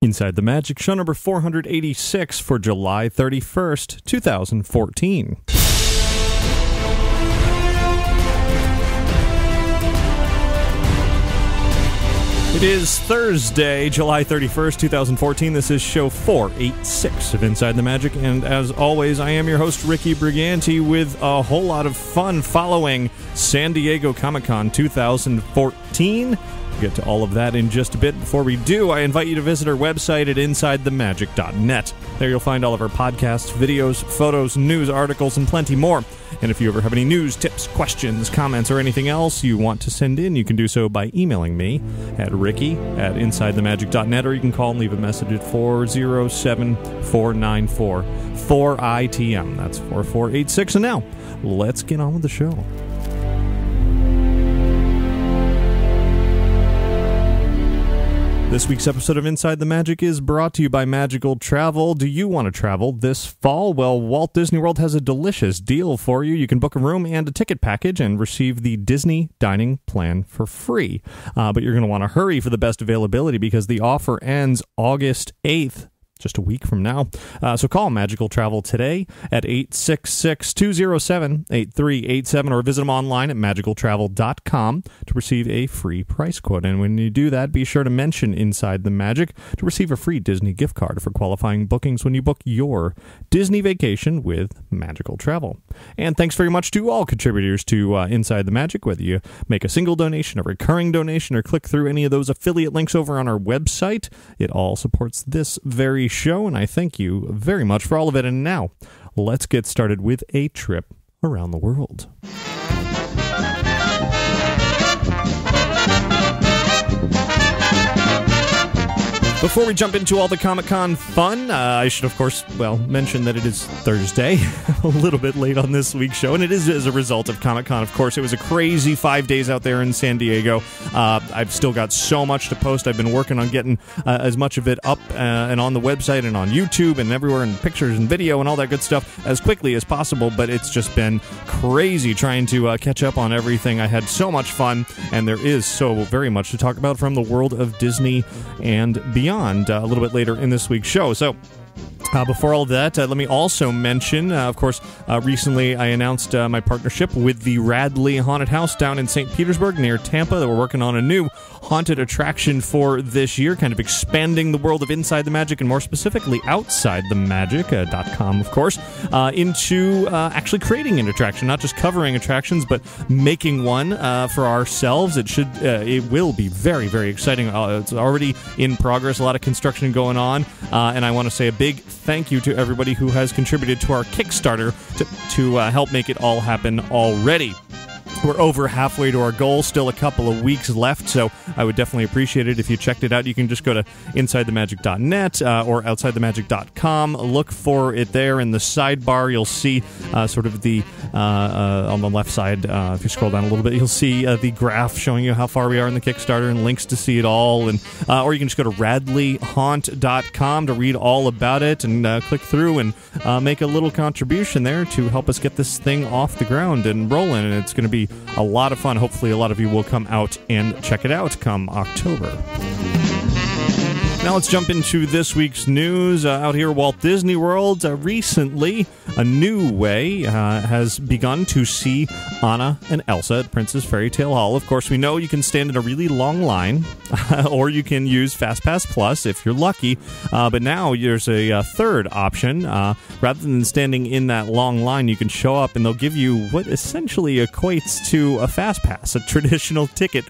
Inside the Magic, show number 486 for July 31st, 2014. It is Thursday, July 31st, 2014. This is show 486 of Inside the Magic, and as always, I am your host, Ricky Briganti, with a whole lot of fun following San Diego Comic-Con 2014. We'll get to all of that in just a bit. Before we do, I invite you to visit our website at InsideTheMagic.net. There you'll find all of our podcasts, videos, photos, news, articles, and plenty more. And if you ever have any news, tips, questions, comments, or anything else you want to send in, you can do so by emailing me at ricky@InsideTheMagic.net, or you can call and leave a message at 407-494-4ITM. That's 4486. And now, let's get on with the show. This week's episode of Inside the Magic is brought to you by Magical Travel. Do you want to travel this fall? Well, Walt Disney World has a delicious deal for you. You can book a room and a ticket package and receive the Disney Dining Plan for free. But you're going to want to hurry for the best availability because the offer ends August 8th. Just a week from now. So call Magical Travel today at 866-207-8387 or visit them online at magicaltravel.com to receive a free price quote. And when you do that, be sure to mention Inside the Magic to receive a free Disney gift card for qualifying bookings when you book your Disney vacation with Magical Travel. And thanks very much to all contributors to Inside the Magic, whether you make a single donation, a recurring donation, or click through any of those affiliate links over on our website. It all supports this very show, and I thank you very much for all of it. And now, let's get started with a trip around the world. Before we jump into all the Comic-Con fun, I should, of course, mention that it is Thursday, a little bit late on this week's show, and it is as a result of Comic-Con, of course. It was a crazy 5 days out there in San Diego. I've still got so much to post. I've been working on getting as much of it up and on the website and on YouTube and everywhere, and pictures and video and all that good stuff as quickly as possible, but it's just been crazy trying to catch up on everything. I had so much fun, and there is so very much to talk about from the world of Disney and beyond. A little bit later in this week's show. So before all of that, let me also mention, of course, recently I announced my partnership with the Radley Haunted House down in St. Petersburg near Tampa, that we're working on a new haunted attraction for this year, kind of expanding the world of Inside the Magic and more specifically Outside the Magic.com, of course, into actually creating an attraction, not just covering attractions, but making one for ourselves. It will be very, very exciting. It's already in progress, a lot of construction going on, and I want to say a big thank you to everybody who has contributed to our Kickstarter to help make it all happen already. We're over halfway to our goal, still a couple of weeks left, so I would definitely appreciate it if you checked it out. You can just go to InsideTheMagic.net or OutsideTheMagic.com. Look for it there in the sidebar. You'll see sort of the, on the left side, if you scroll down a little bit, you'll see the graph showing you how far we are in the Kickstarter and links to see it all. And or you can just go to RadleyHaunt.com to read all about it and click through and make a little contribution there to help us get this thing off the ground and rolling. And it's going to be a lot of fun. Hopefully a lot of you will come out and check it out come October. Now let's jump into this week's news. Out here, Walt Disney World, recently a new way has begun to see Anna and Elsa at Princess Fairy Tale Hall. Of course, we know you can stand in a really long line, or you can use FastPass Plus if you're lucky. But now there's a third option. Rather than standing in that long line, you can show up and they'll give you what essentially equates to a FastPass, a traditional ticket,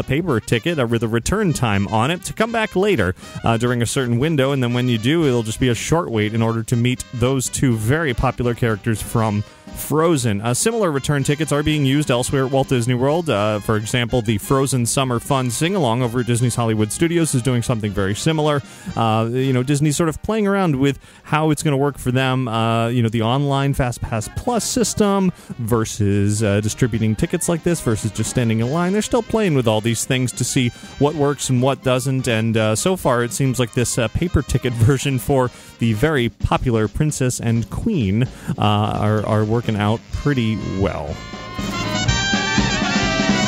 paper ticket with a return time on it to come back later during a certain window. And then when you do, it'll just be a short wait in order to meet those two very popular characters from Frozen. Similar return tickets are being used elsewhere at Walt Disney World. For example, the Frozen Summer Fun Sing-Along over at Disney's Hollywood Studios is doing something very similar. Disney's sort of playing around with how it's going to work for them. The online FastPass Plus system versus distributing tickets like this versus just standing in line. They're still playing with all these things to see what works and what doesn't. And so far, it seems like this paper ticket version for the very popular Princess and Queen are working out pretty well.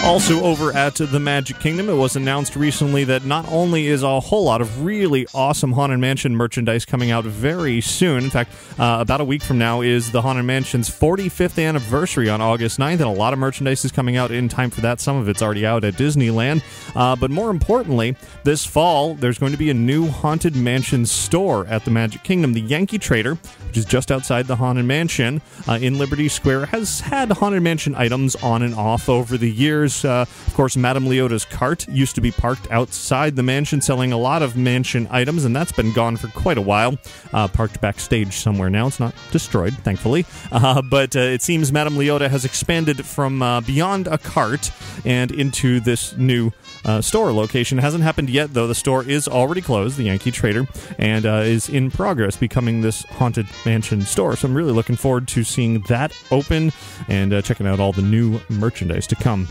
Also over at the Magic Kingdom, it was announced recently that not only is a whole lot of really awesome Haunted Mansion merchandise coming out very soon, in fact, about a week from now is the Haunted Mansion's 45th anniversary on August 9th, and a lot of merchandise is coming out in time for that. Some of it's already out at Disneyland. But more importantly, this fall, there's going to be a new Haunted Mansion store at the Magic Kingdom. The Yankee Trader, which is just outside the Haunted Mansion in Liberty Square, has had Haunted Mansion items on and off over the years. Of course, Madame Leota's cart used to be parked outside the mansion, selling a lot of mansion items, and that's been gone for quite a while. Parked backstage somewhere now. It's not destroyed, thankfully. But it seems Madame Leota has expanded from beyond a cart and into this new store location. It hasn't happened yet, though. The store is already closed, the Yankee Trader, and is in progress becoming this Haunted Mansion store. So I'm really looking forward to seeing that open and checking out all the new merchandise to come.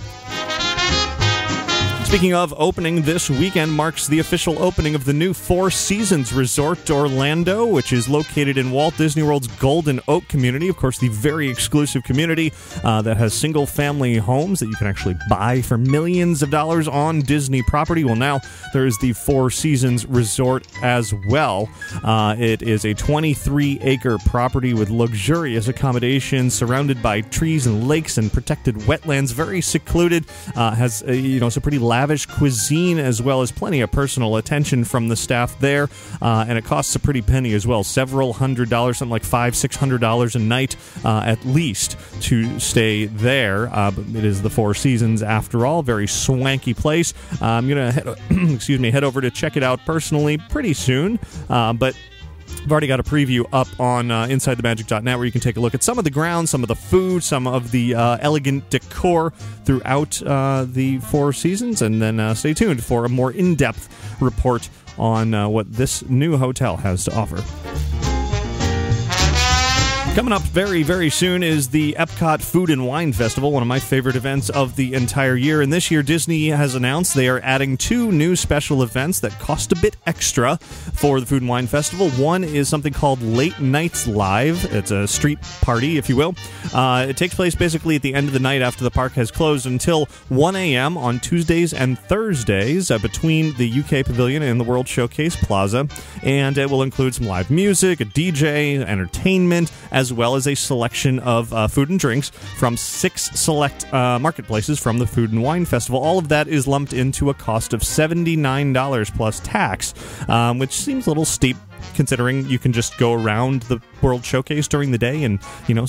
Speaking of opening, this weekend marks the official opening of the new Four Seasons Resort Orlando, which is located in Walt Disney World's Golden Oak community. Of course, the very exclusive community that has single-family homes that you can actually buy for millions of dollars on Disney property. Well, now there is the Four Seasons Resort as well. It is a 23-acre property with luxurious accommodations surrounded by trees and lakes and protected wetlands. Very secluded. Has it's a pretty lavish cuisine as well as plenty of personal attention from the staff there, and it costs a pretty penny as well, several $100s, something like $500-600 a night at least to stay there. But it is the Four Seasons after all, very swanky place. I'm gonna head over to check it out personally pretty soon, but I've already got a preview up on InsideTheMagic.net where you can take a look at some of the grounds, some of the food, some of the elegant decor throughout the Four Seasons, and then stay tuned for a more in-depth report on what this new hotel has to offer. Coming up very, very soon is the Epcot Food and Wine Festival, one of my favorite events of the entire year. And this year, Disney has announced they are adding 2 new special events that cost a bit extra for the Food and Wine Festival. One is something called Late Nights Live. It's a street party, if you will. It takes place basically at the end of the night after the park has closed until 1 a.m. on Tuesdays and Thursdays between the UK Pavilion and the World Showcase Plaza. And it will include some live music, a DJ, entertainment, as well as a selection of food and drinks from 6 select marketplaces from the Food and Wine Festival. All of that is lumped into a cost of $79 plus tax, which seems a little steep considering you can just go around the World Showcase during the day and,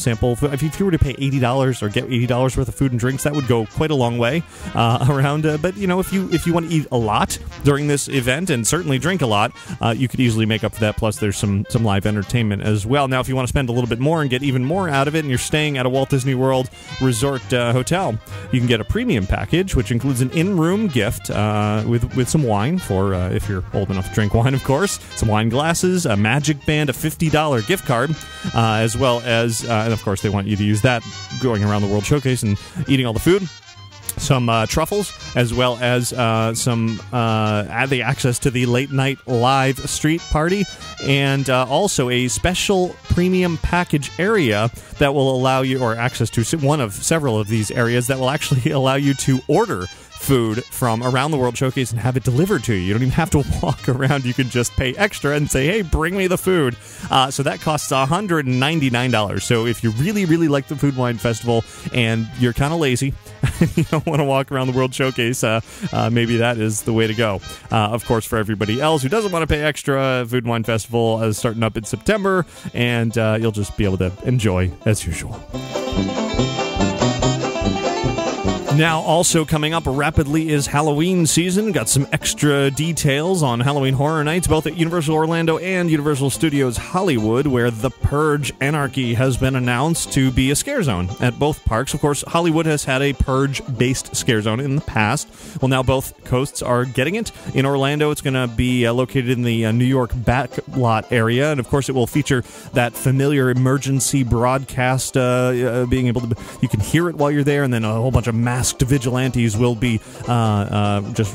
sample. If you were to pay $80 or get $80 worth of food and drinks, that would go quite a long way around. But, if you want to eat a lot during this event and certainly drink a lot, you could easily make up for that. Plus, there's some live entertainment as well. Now, if you want to spend a little bit more and get even more out of it and you're staying at a Walt Disney World Resort hotel, you can get a premium package, which includes an in-room gift with some wine for if you're old enough to drink wine, of course, some wine glasses, a Magic Band, a $50 gift card, as well as, and of course they want you to use that going around the World Showcase and eating all the food. Some truffles, as well as the access to the late night live street party, and also a special premium package area that will allow you, or access to one of several of these areas that will actually allow you to order food from around the World Showcase and have it delivered to you. You don't even have to walk around. You can just pay extra and say, hey, bring me the food. So that costs $199. So if you really, really like the Food and Wine Festival and you're kind of lazy, you don't want to walk around the World Showcase, maybe that is the way to go. Of course, for everybody else who doesn't want to pay extra, Food and Wine Festival is starting up in September, and you'll just be able to enjoy as usual. Now, also coming up rapidly is Halloween season. Got some extra details on Halloween Horror Nights, both at Universal Orlando and Universal Studios Hollywood, where The Purge Anarchy has been announced to be a scare zone at both parks. Of course, Hollywood has had a Purge-based scare zone in the past. Well, now both coasts are getting it. In Orlando, it's going to be located in the New York backlot area, and of course, it will feature that familiar emergency broadcast, being able to, you can hear it while you're there, and then a whole bunch of mass masked vigilantes will be just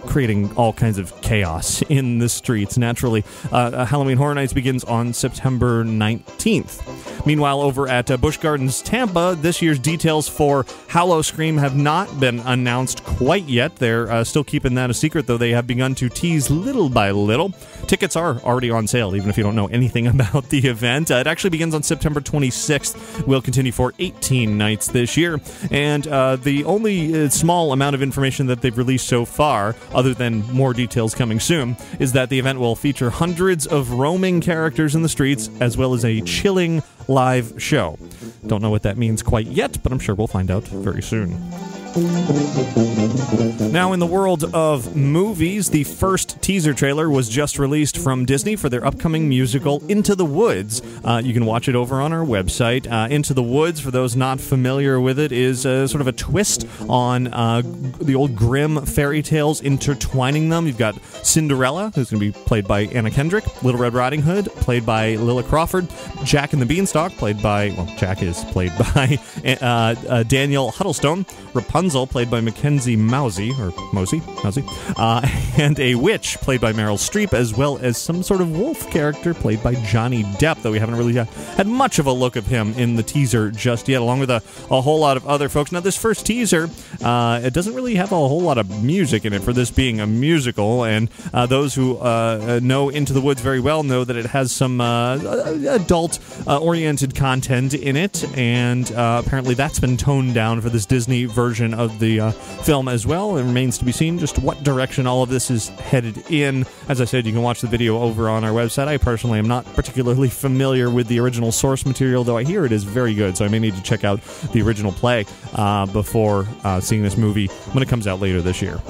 creating all kinds of chaos in the streets. Naturally, Halloween Horror Nights begins on September 19th. Meanwhile, over at Busch Gardens, Tampa, this year's details for Hallowscream have not been announced quite yet. They're still keeping that a secret, though they have begun to tease little by little. Tickets are already on sale, even if you don't know anything about the event. It actually begins on September 26th. Will continue for 18 nights this year. And the only small amount of information that they've released so far, other than more details coming soon, is that the event will feature hundreds of roaming characters in the streets, as well as a chilling live show. Don't know what that means quite yet, but I'm sure we'll find out very soon. Now, in the world of movies, the first teaser trailer was just released from Disney for their upcoming musical, Into the Woods. You can watch it over on our website. Into the Woods, for those not familiar with it, is sort of a twist on the old Grimm fairy tales, intertwining them. You've got Cinderella, who's going to be played by Anna Kendrick, Little Red Riding Hood, played by Lilla Crawford, Jack and the Beanstalk, played by, well, Jack is played by Daniel Huddlestone, Rapunzel, played by Mackenzie Mosey, and a witch, played by Meryl Streep, as well as some sort of wolf character, played by Johnny Depp, though we haven't really had much of a look of him in the teaser just yet, along with a whole lot of other folks. Now, this first teaser, it doesn't really have a whole lot of music in it for this being a musical, and those who know Into the Woods very well know that it has some adult-oriented content in it, and apparently that's been toned down for this Disney version of the film as well. It remains to be seen just what direction all of this is headed in. As I said, you can watch the video over on our website. I personally am not particularly familiar with the original source material, though I hear it is very good, so I may need to check out the original play before seeing this movie when it comes out later this year.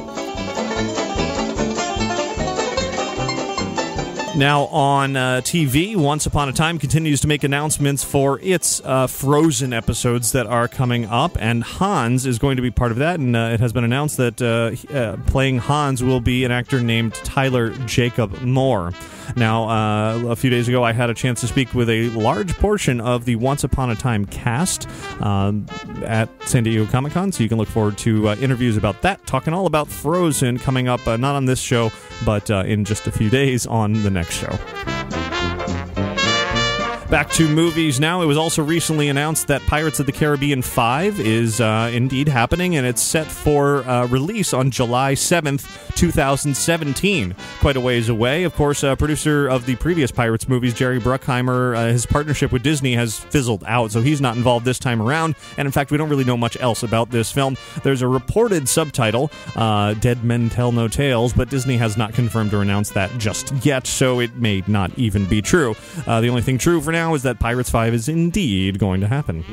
Now on TV, Once Upon a Time continues to make announcements for its Frozen episodes that are coming up, and Hans is going to be part of that, and it has been announced that playing Hans will be an actor named Tyler Jacob Moore. Now, a few days ago, I had a chance to speak with a large portion of the Once Upon a Time cast at San Diego Comic-Con, so you can look forward to interviews about that, talking all about Frozen coming up, not on this show, but in just a few days on the next show. Back to movies now. It was also recently announced that Pirates of the Caribbean 5 is indeed happening, and it's set for release on July 7th, 2017. Quite a ways away. Of course, producer of the previous Pirates movies, Jerry Bruckheimer, his partnership with Disney has fizzled out, so he's not involved this time around, and in fact, we don't really know much else about this film. There's a reported subtitle, Dead Men Tell No Tales, but Disney has not confirmed or announced that just yet, so it may not even be true. The only thing true for now is that Pirates 5 is indeed going to happen.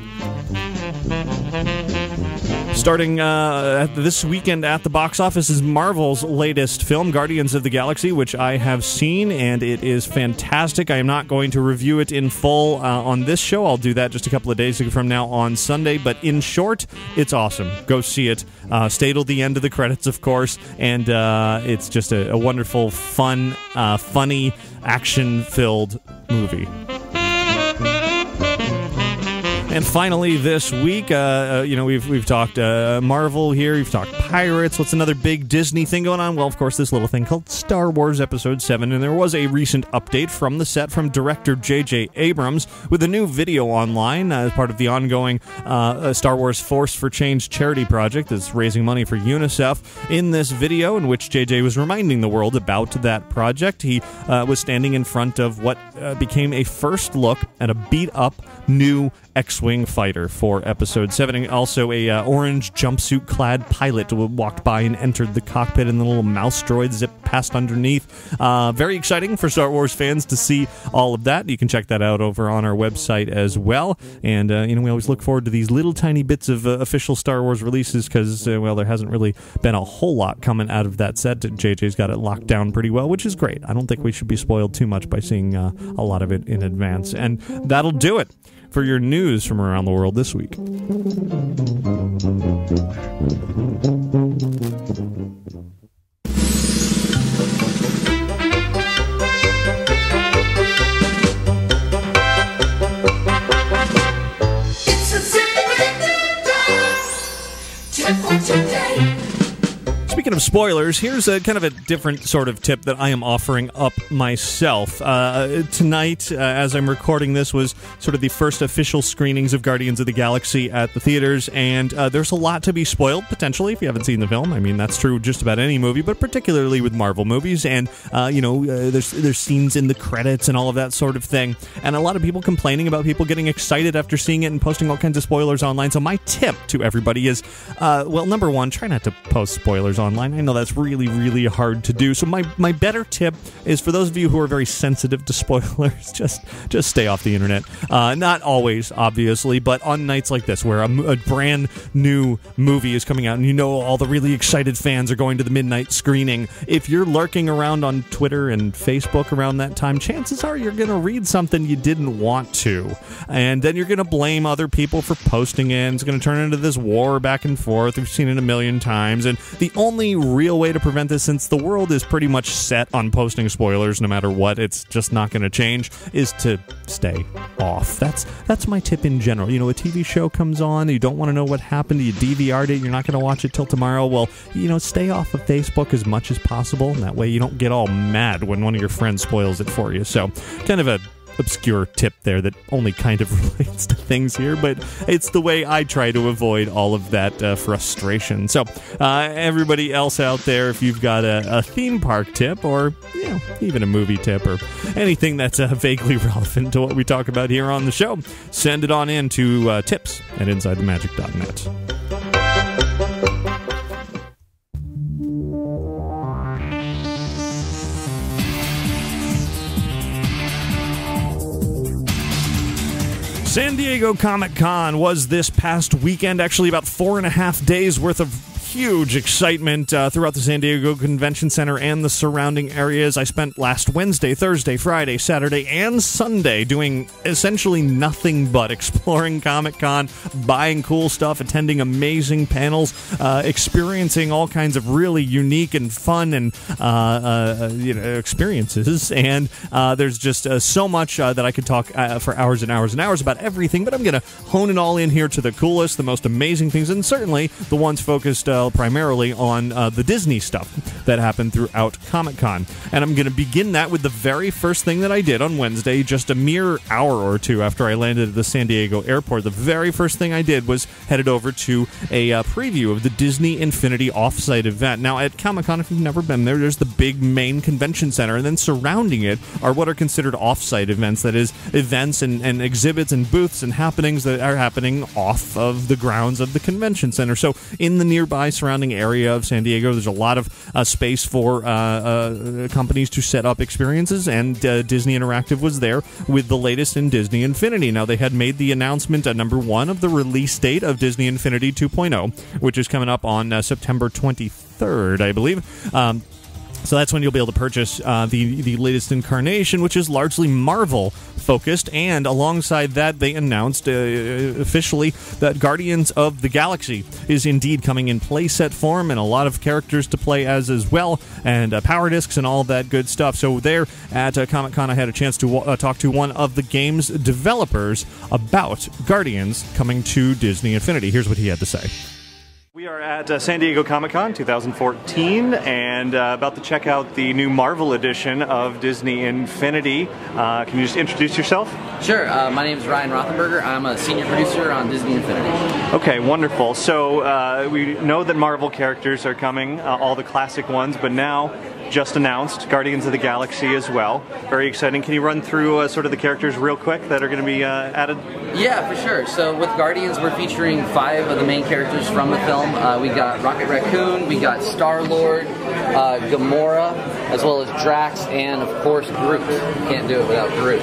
Starting this weekend at the box office is Marvel's latest film, Guardians of the Galaxy, which I have seen, and it is fantastic. I am not going to review it in full on this show. I'll do that just a couple of days from now on Sunday, but in short, it's awesome. Go see it. Stay till the end of the credits, of course, and it's just a wonderful, fun, funny, action-filled movie. And finally, this week, we've talked Marvel here, we've talked Pirates. What's another big Disney thing going on? Well, of course, this little thing called Star Wars Episode 7, and there was a recent update from the set from director J.J. Abrams with a new video online as part of the ongoing Star Wars Force for Change charity project that's raising money for UNICEF. In this video, in which J.J. was reminding the world about that project, he was standing in front of what became a first look at a beat-up new X-Wing fighter for Episode 7. And also a orange jumpsuit-clad pilot walked by and entered the cockpit, and the little mouse droid zipped past underneath. Very exciting for Star Wars fans to see all of that. You can check that out over on our website as well. And, we always look forward to these little tiny bits of official Star Wars releases because, there hasn't really been a whole lot coming out of that set. JJ's got it locked down pretty well, which is great. I don't think we should be spoiled too much by seeing a lot of it in advance. And that'll do it for your news from around the world this week. It's a Speaking of spoilers, here's a kind of a different sort of tip that I am offering up myself. Tonight, as I'm recording this, was sort of the first official screenings of Guardians of the Galaxy at the theaters, and there's a lot to be spoiled, potentially, if you haven't seen the film. I mean, that's true just about any movie, but particularly with Marvel movies, and, there's scenes in the credits and all of that sort of thing, and a lot of people complaining about people getting excited after seeing it and posting all kinds of spoilers online. So my tip to everybody is, number one, try not to post spoilers online. I know that's really, really hard to do. So my better tip is for those of you who are very sensitive to spoilers, just stay off the internet. Not always, obviously, but on nights like this where a brand new movie is coming out and all the really excited fans are going to the midnight screening, if you're lurking around on Twitter and Facebook around that time, chances are you're going to read something you didn't want to. And then you're going to blame other people for posting it. It's going to turn into this war back and forth. We've seen it a million times. And the only real way to prevent this, since the world is pretty much set on posting spoilers no matter what, it's just not going to change, is to stay off. That's my tip in general. A TV show comes on, you don't want to know what happened, you DVR'd it, you're not going to watch it till tomorrow. Well, stay off of Facebook as much as possible, and that way you don't get all mad when one of your friends spoils it for you. So, kind of a obscure tip there that only kind of relates to things here, but it's the way I try to avoid all of that frustration. So, everybody else out there, if you've got a theme park tip or even a movie tip or anything that's vaguely relevant to what we talk about here on the show, send it on in to tips@insidethemagic.net. San Diego Comic-Con was this past weekend, actually about 4.5 days worth of huge excitement throughout the San Diego Convention Center and the surrounding areas. I spent last Wednesday, Thursday, Friday, Saturday, and Sunday doing essentially nothing but exploring Comic-Con, buying cool stuff, attending amazing panels, experiencing all kinds of really unique and fun and experiences. And there's just so much that I could talk for hours and hours and hours about everything, but I'm going to hone it all in here to the coolest, the most amazing things, and certainly the ones focused primarily on the Disney stuff that happened throughout Comic-Con. And I'm going to begin that with the very first thing that I did on Wednesday, just a mere hour or two after I landed at the San Diego airport. The very first thing I did was headed over to a preview of the Disney Infinity Offsite event. Now, at Comic-Con, if you've never been there, there's the big main convention center, and then surrounding it are what are considered offsite events, that is, events and exhibits and booths and happenings that are happening off of the grounds of the convention center. So, in the nearby surrounding area of San Diego, there's a lot of space for companies to set up experiences, and Disney Interactive was there with the latest in Disney Infinity. Now, they had made the announcement, number one, of the release date of Disney Infinity 2.0, which is coming up on September 23rd, I believe. So that's when you'll be able to purchase the latest incarnation, which is largely Marvel-focused. And alongside that, they announced officially that Guardians of the Galaxy is indeed coming in playset form, and a lot of characters to play as well, and power discs and all that good stuff. So there at Comic-Con, I had a chance to talk to one of the game's developers about Guardians coming to Disney Infinity. Here's what he had to say. We are at San Diego Comic-Con 2014 and about to check out the new Marvel edition of Disney Infinity. Can you just introduce yourself? Sure. My name is Ryan Rothenberger. I'm a senior producer on Disney Infinity. Okay, wonderful. So we know that Marvel characters are coming, all the classic ones, but now just announced Guardians of the Galaxy as well. Very exciting. Can you run through sort of the characters real quick that are going to be added? Yeah, for sure. So with Guardians, we're featuring 5 of the main characters from the film. We got Rocket Raccoon, we got Star-Lord, Gamora, as well as Drax, and of course Groot. Can't do it without Groot.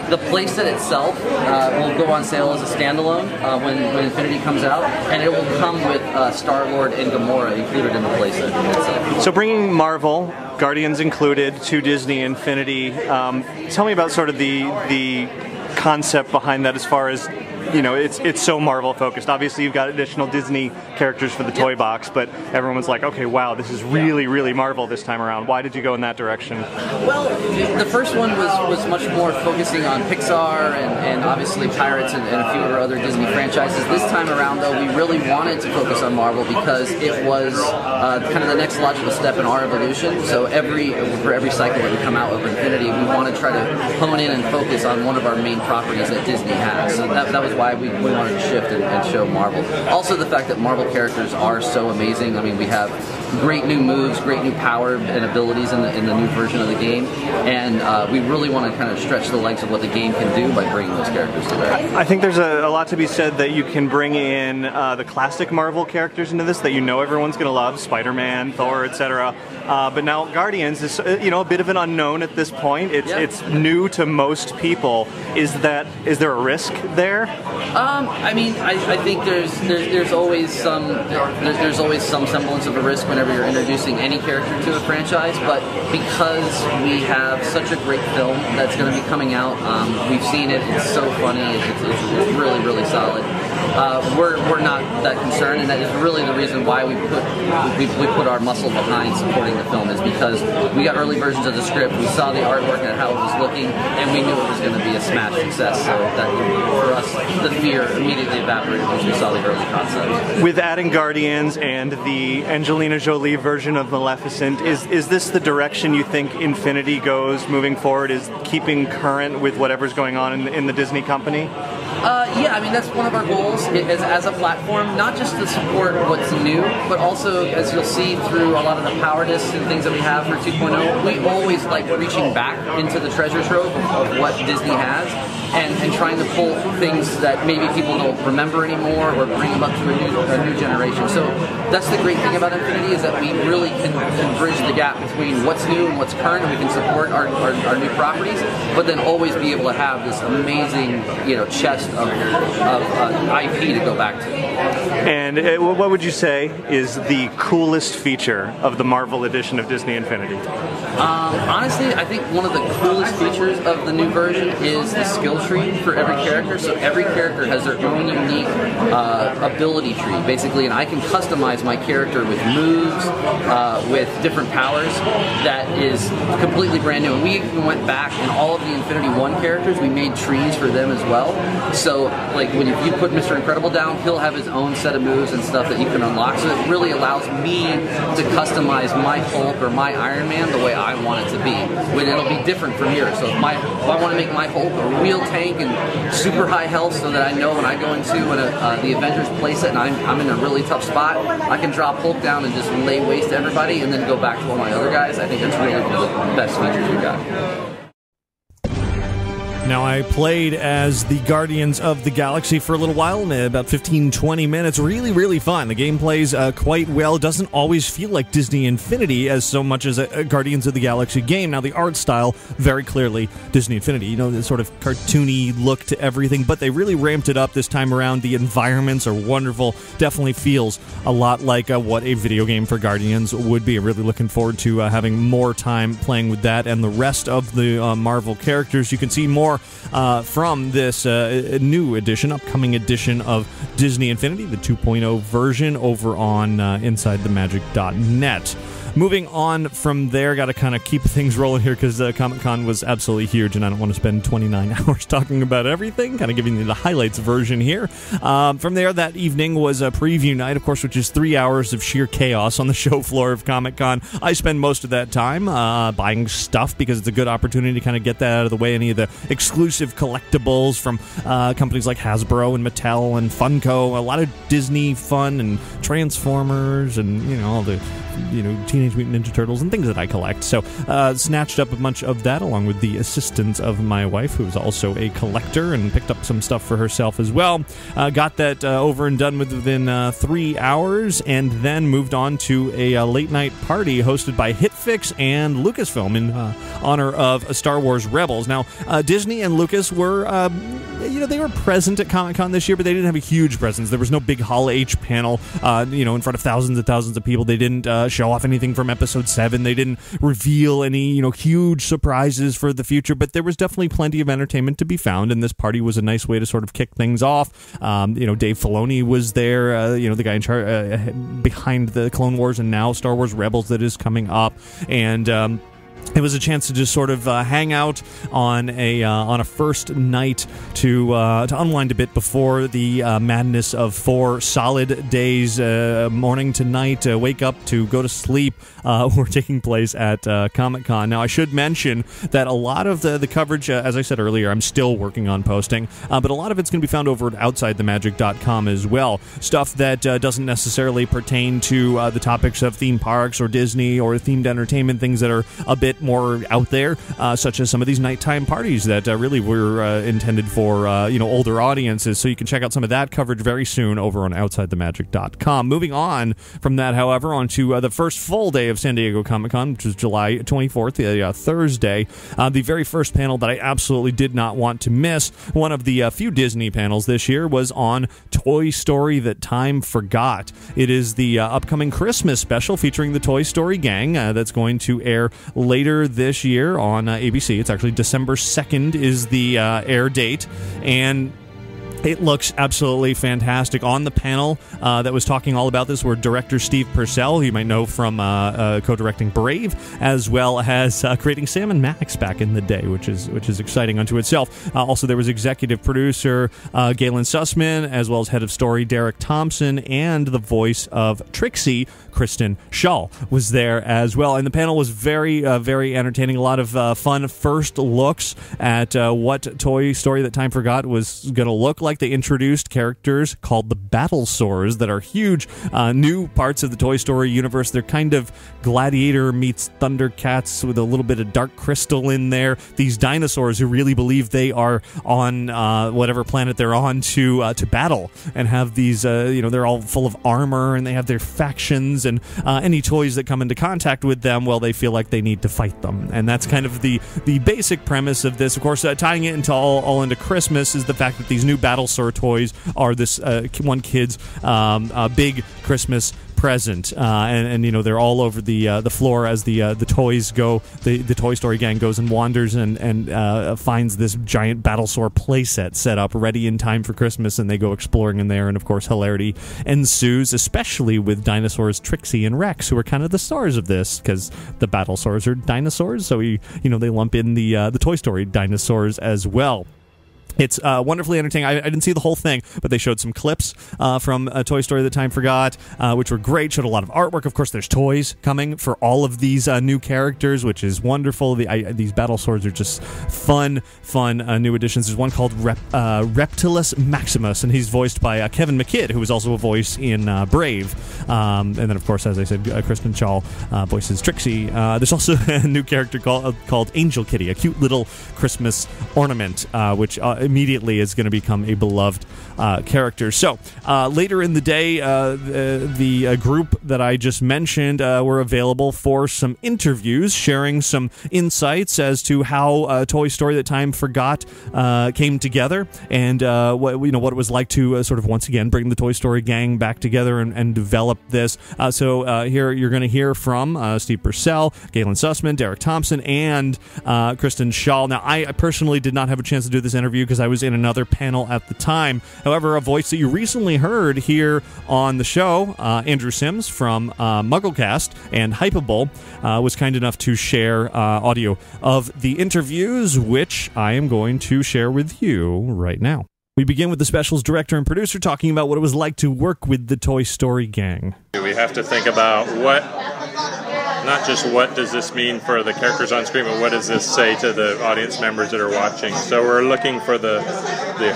The playset itself will go on sale as a standalone when Infinity comes out, and it will come with Star-Lord and Gamora included in the playset itself. So bringing Marvel, Guardians included, to Disney Infinity, tell me about sort of the concept behind that as far as it's so Marvel focused. Obviously, you've got additional Disney characters for the toy box, but everyone was like, okay, wow, this is really Marvel this time around. Why did you go in that direction? Well, the first one was much more focusing on Pixar and obviously Pirates and a few other Disney franchises. This time around, though, we really wanted to focus on Marvel because it was kind of the next logical step in our evolution. So for every cycle that we come out with Infinity, we want to try to hone in and focus on one of our main properties that Disney has. So that was why we wanted to shift and show Marvel. Also, the fact that Marvel characters are so amazing. I mean, we have great new moves, great new power and abilities in the new version of the game, and we really want to kind of stretch the legs of what the game can do by bringing those characters to bear. I think there's a lot to be said that you can bring in the classic Marvel characters into this that everyone's going to love, Spider-Man, Thor, etc. But now Guardians is a bit of an unknown at this point. It's new to most people. Is there a risk there? I mean, I think there's always some semblance of a risk whenever you're introducing any character to a franchise, but because we have such a great film that's going to be coming out, we've seen it. It's so funny. It's really solid. We're not that concerned, and that is really the reason why we put our muscle behind supporting the film, is because we got early versions of the script, we saw the artwork and how it was looking, and we knew it was going to be a smash success. So that for us, the fear immediately evaporated once we saw the early concept. With adding Guardians and the Angelina Jolie version of Maleficent, is this the direction you think Infinity goes moving forward? Is keeping current with whatever's going on in the Disney company? Yeah, I mean, that's one of our goals as a platform, not just to support what's new, but also, as you'll see through a lot of the power discs and things that we have for 2.0, we always like reaching back into the treasure trove of what Disney has and trying to pull things that maybe people don't remember anymore or bring them up to a new generation. So that's the great thing about Infinity, is that we really can bridge the gap between what's new and what's current, and we can support our new properties, but then always be able to have this amazing chest of IP to go back to. And what would you say is the coolest feature of the Marvel edition of Disney Infinity? Honestly, I think one of the coolest features of the new version is the skill tree for every character. So every character has their own unique ability tree, basically, and I can customize my character with moves, with different powers. That is completely brand new. And we even went back, and all of the Infinity 1 characters, we made trees for them as well. So, like, when you put Mr. Incredible down, he'll have his own set of moves and stuff that you can unlock. So it really allows me to customize my Hulk or my Iron Man the way I want it to be. When it'll be different from here. So if I want to make my Hulk a real tank and super high health, so that I know when I go into the Avengers playset and I'm in a really tough spot, I can drop Hulk down and just lay waste to everybody and then go back to all my other guys. I think that's really one of the best features we've got. Now, I played as the Guardians of the Galaxy for a little while, about 15-20 minutes. Really fun. The game plays quite well. Doesn't always feel like Disney Infinity as so much as a Guardians of the Galaxy game. Now, the art style, very clearly Disney Infinity. The sort of cartoony look to everything, but they really ramped it up this time around. The environments are wonderful. Definitely feels a lot like what a video game for Guardians would be. I'm really looking forward to having more time playing with that and the rest of the Marvel characters. You can see more from this new edition, upcoming edition of Disney Infinity, the 2.0 version, over on InsideTheMagic.net. Moving on from there, got to kind of keep things rolling here because Comic-Con was absolutely huge, and I don't want to spend 29 hours talking about everything, kind of giving you the highlights version here. From there, that evening was a preview night, of course, which is 3 hours of sheer chaos on the show floor of Comic-Con. I spend most of that time buying stuff because it's a good opportunity to kind of get that out of the way, any of the exclusive collectibles from companies like Hasbro and Mattel and Funko, a lot of Disney fun and Transformers and, all the Teenage Mutant Ninja Turtles and things that I collect. So snatched up a bunch of that along with the assistance of my wife, who is also a collector, and picked up some stuff for herself as well. Got that over and done with within 3 hours, and then moved on to a late night party hosted by HitFix and Lucasfilm in honor of Star Wars Rebels. Now, Disney and Lucas were they were present at Comic-Con this year, but they didn't have a huge presence. There was no big Hall H panel, in front of thousands and thousands of people. They didn't show off anything from Episode 7. They didn't reveal any, huge surprises for the future, but there was definitely plenty of entertainment to be found, and this party was a nice way to sort of kick things off. Dave Filoni was there, the guy in charge behind the Clone Wars and now Star Wars Rebels that is coming up, and it was a chance to just sort of hang out on a first night to unwind a bit before the madness of 4 solid days, morning to night, wake up to go to sleep, were taking place at Comic-Con. Now, I should mention that a lot of the coverage, as I said earlier, I'm still working on posting, but a lot of it's going to be found over at OutsideTheMagic.com as well. Stuff that doesn't necessarily pertain to the topics of theme parks or Disney or themed entertainment, things that are a bit more out there, such as some of these nighttime parties that really were intended for older audiences. So you can check out some of that coverage very soon over on OutsideTheMagic.com. Moving on from that, however, on to the first full day of San Diego Comic-Con, which was July 24th, Thursday. The very first panel that I absolutely did not want to miss, one of the few Disney panels this year, was on Toy Story That Time Forgot. It is the upcoming Christmas special featuring the Toy Story gang that's going to air later this year on ABC. It's actually December 2nd is the air date, and it looks absolutely fantastic. On the panel that was talking all about this were director Steve Purcell, who you might know from co-directing Brave, as well as creating Sam and Max back in the day, which is exciting unto itself. Also, there was executive producer Galen Sussman, as well as head of story Derek Thompson, and the voice of Trixie, Kristen Schaal, was there as well. And the panel was very, very entertaining. A lot of fun first looks at what Toy Story That Time Forgot was going to look like. They introduced characters called the Battlesaurs that are huge new parts of the Toy Story universe. They're kind of Gladiator meets Thundercats with a little bit of Dark Crystal in there. These dinosaurs who really believe they are on whatever planet they're on to battle, and have these, they're all full of armor, and they have their factions, and any toys that come into contact with them, well, they feel like they need to fight them. And that's kind of the basic premise of this. Of course, tying it into all into Christmas is the fact that these new Battlesaur toys are this one kid's big Christmas present, and they're all over the floor as the toys go. The Toy Story gang goes and wanders and finds this giant Battlesaur playset set up ready in time for Christmas, and they go exploring in there, and of course hilarity ensues, especially with dinosaurs Trixie and Rex, who are kind of the stars of this, because the Battlesaurs are dinosaurs, so they lump in the Toy Story dinosaurs as well. It's wonderfully entertaining. I didn't see the whole thing, but they showed some clips from Toy Story That Time Forgot, which were great. Showed a lot of artwork. Of course, there's toys coming for all of these new characters, which is wonderful. These Battlesaurs are just fun new additions. There's one called Reptilus Maximus, and he's voiced by Kevin McKidd, who was also a voice in Brave. And then, of course, as I said, Kristen Schaal voices Trixie. There's also a new character called Angel Kitty, a cute little Christmas ornament, which immediately is going to become a beloved character. So later in the day, the group that I just mentioned were available for some interviews, sharing some insights as to how Toy Story That Time Forgot came together, and what it was like to sort of once again bring the Toy Story gang back together and develop this. So here you're going to hear from Steve Purcell, Galen Sussman, Derek Thompson, and Kristen Schaal. Now, I personally did not have a chance to do this interview because I was in another panel at the time. However, a voice that you recently heard here on the show, Andrew Sims from MuggleCast and Hypable, was kind enough to share audio of the interviews, which I am going to share with you right now. We begin with the specials director and producer talking about what it was like to work with the Toy Story gang. We have to think about not just what does this mean for the characters on screen, but what does this say to the audience members that are watching. So we're looking for the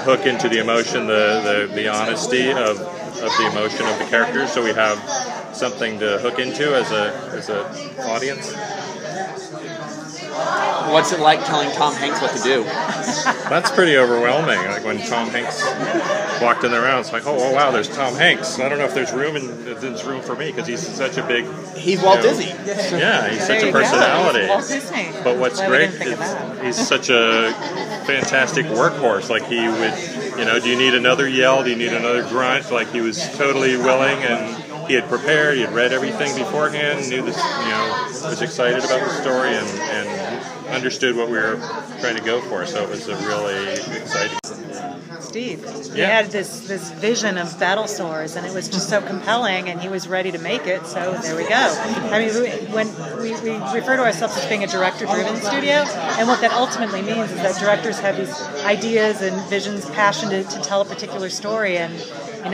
hook into the emotion, the honesty of the emotion of the characters, so we have something to hook into as an audience. What's it like telling Tom Hanks what to do? That's pretty overwhelming. Like when Tom Hanks walked in the round, it's like, oh wow, there's Tom Hanks. I don't know if there's room for me because he's such a big. He's Walt Disney. Yeah, he's such a personality. Walt Disney. But what's great is he's such a fantastic workhorse. Like he would, do you need another yell? Do you need another grunt? Like he was totally willing, and he had prepared. He had read everything beforehand. Knew this, was excited about the story and understood what we were trying to go for. So it was a really exciting. Steve, he had this vision of battle swords, and it was just so compelling, and he was ready to make it. So there we go. I mean, when we refer to ourselves as being a director-driven studio, and what that ultimately means is that directors have these ideas and visions, passion to tell a particular story, and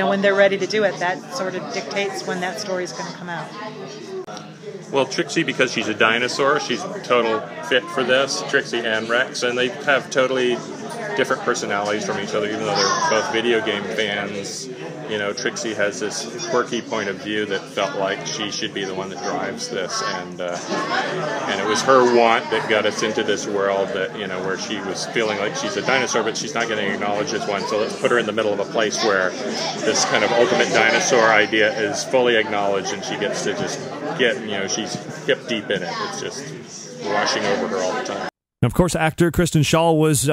when they're ready to do it, that sort of dictates when that story is going to come out. Well, Trixie, because she's a dinosaur, she's total fit for this, Trixie and Rex, and they have totally different personalities from each other, even though they're both video game fans. Trixie has this quirky point of view that felt like she should be the one that drives this, and it was her want that got us into this world that, where she was feeling like she's a dinosaur, but she's not getting acknowledged as one, so let's put her in the middle of a place where this kind of ultimate dinosaur idea is fully acknowledged, and she gets to just get, she's hip deep in it. It's just washing over her all the time. Of course, actor Kristen Schaal was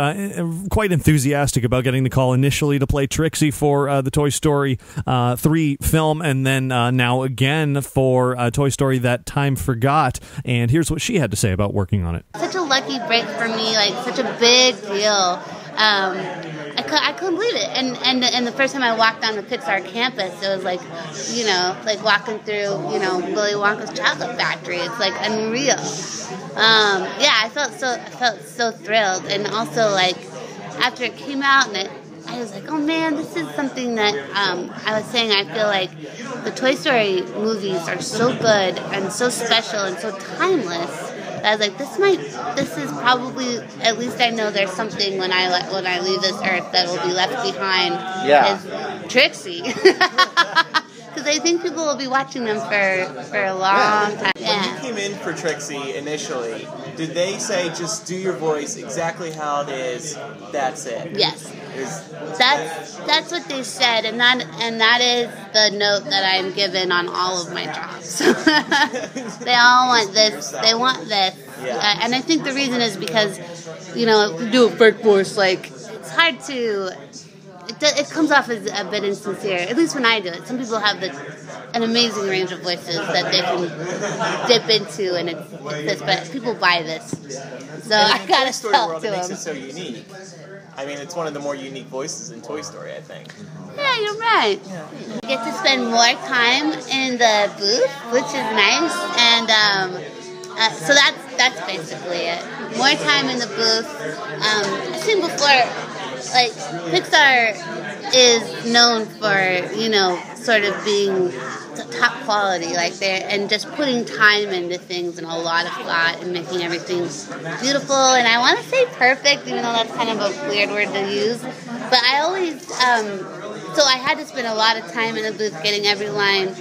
quite enthusiastic about getting the call initially to play Trixie for the Toy Story 3 film, and then now again for Toy Story That Time Forgot. And here's what she had to say about working on it. Such a lucky break for me, like such a big deal. I couldn't believe it. And the first time I walked on the Pixar campus, it was like, like walking through, Willy Wonka's chocolate factory. It's like unreal. I felt so thrilled. And also, like, after it came out, and I was like, oh man, this is something that I was saying. I feel like the Toy Story movies are so good and so special and so timeless. I was like, this is probably, at least I know there's something when I leave this earth that will be left behind. Is Trixie. Because I think people will be watching them for a long time. When you came in for Trixie initially, did they say just do your voice exactly how it is, that's it? Yes. That's what they said, and that is the note that I'm given on all of my jobs. They all want this. They want this. Yeah. And I think the reason is because, if you do a fake voice, like, it's hard to... It comes off as a bit insincere, at least when I do it. Some people have an amazing range of voices that they can dip into, and it's this, but people buy this. So I gotta sell it to them. It makes it so unique. I mean, it's one of the more unique voices in Toy Story, I think. Yeah, you're right. You get to spend more time in the booth, which is nice, and so that's basically it. More time in the booth. I think before, like, Pixar is known for, sort of being top quality, like and just putting time into things and a lot of thought and making everything beautiful. And I want to say perfect, even though that's kind of a weird word to use. But I always, so I had to spend a lot of time in the booth getting every line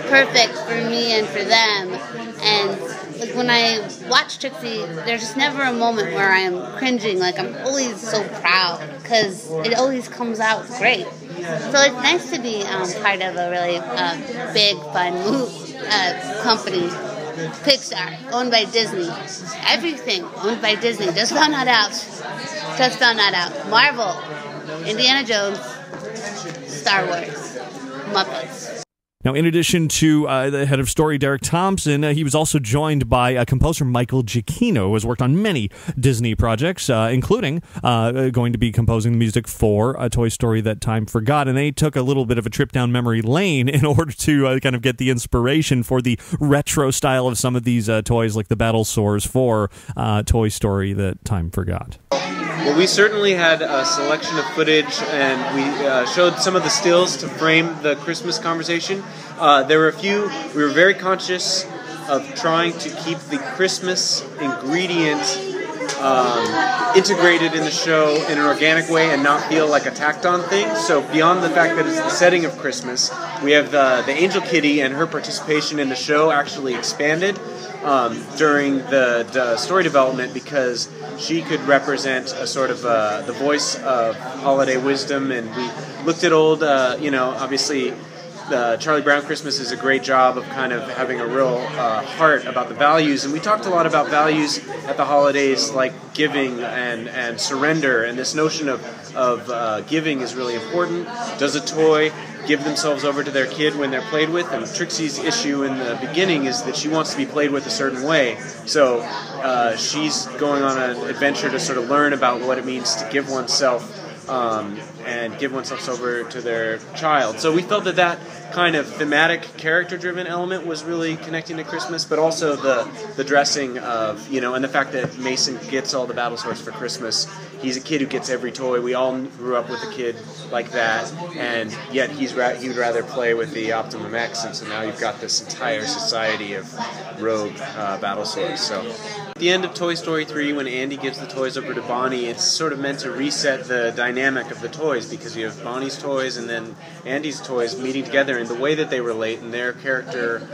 perfect for me and for them. And like when I watch Trixie, there's just never a moment where I'm cringing. Like, I'm always so proud because it always comes out great. So it's nice to be part of a really big, fun company. Pixar, owned by Disney. Everything owned by Disney. Just found that out. Marvel, Indiana Jones, Star Wars, Muppets. Now, in addition to the head of story, Derek Thompson, he was also joined by composer Michael Giacchino, who has worked on many Disney projects, including going to be composing the music for A Toy Story That Time Forgot. And they took a little bit of a trip down memory lane in order to kind of get the inspiration for the retro style of some of these toys, like the battle swords for Toy Story That Time Forgot. Well, we certainly had a selection of footage, and we showed some of the stills to frame the Christmas conversation. There were a few. We were very conscious of trying to keep the Christmas ingredient integrated in the show in an organic way and not feel like a tacked on thing. So beyond the fact that it's the setting of Christmas, we have the Angel Kitty and her participation in the show actually expanded during the story development, because she could represent a sort of the voice of holiday wisdom. And we looked at old, obviously Charlie Brown Christmas is a great job of kind of having a real heart about the values, and we talked a lot about values at the holidays, like giving and surrender, and this notion of giving is really important. Does a toy give themselves over to their kid when they're played with? And Trixie's issue in the beginning is that she wants to be played with a certain way, so she's going on an adventure to sort of learn about what it means to give oneself and give oneself over to their child. So we felt that kind of thematic, character-driven element was really connecting to Christmas, but also the dressing of, and the fact that Mason gets all the battle swords for Christmas. He's a kid who gets every toy. We all grew up with a kid like that, and yet he would rather play with the Optimum X, and so now you've got this entire society of rogue battle swords. So at the end of Toy Story 3, when Andy gives the toys over to Bonnie, it's sort of meant to reset the dynamic of the toys, because you have Bonnie's toys and then Andy's toys meeting together, and the way that they relate and their character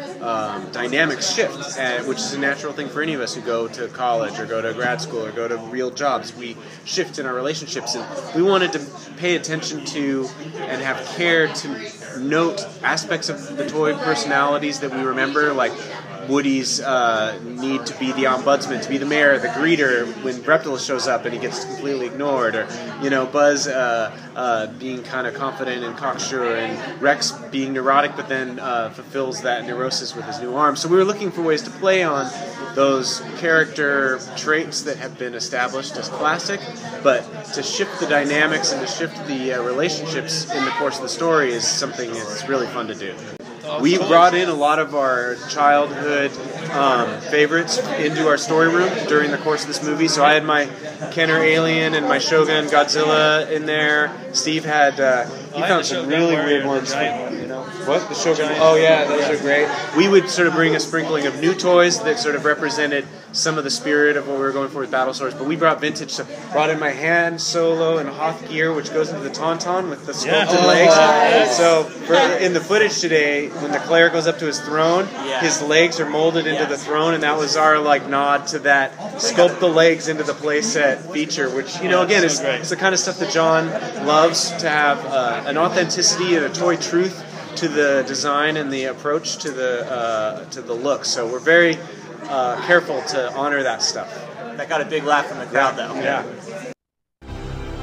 dynamics shift, which is a natural thing for any of us who go to college or go to grad school or go to real jobs. We shift in our relationships, and we wanted to pay attention to and have care to note aspects of the toy personalities that we remember, like Woody's need to be the ombudsman, to be the mayor, the greeter when Breptilus shows up and he gets completely ignored, or Buzz being kind of confident and cocksure, and Rex being neurotic but then fulfills that neurosis with his new arm. So we were looking for ways to play on those character traits that have been established as classic, but to shift the dynamics and to shift the relationships in the course of the story is something that's really fun to do. We brought in a lot of our childhood favorites into our story room during the course of this movie. So I had my Kenner Alien and my Shogun Godzilla in there. Steve had, he found some really weird ones. What? The Shogun? Oh yeah, those are great. We would sort of bring a sprinkling of new toys that sort of represented some of the spirit of what we were going for with battle swords, but we brought vintage stuff. Brought in my Han Solo and Hoth gear, which goes into the Tauntaun with the sculpted legs. So in the footage today, when the Claire goes up to his throne, his legs are molded into the throne, and that was our nod to that sculpt the legs into the playset feature, which again is the kind of stuff that John loves, to have an authenticity and a toy truth to the design and the approach to the look. So we're very careful to honor that stuff. That got a big laugh from the crowd, though. Yeah.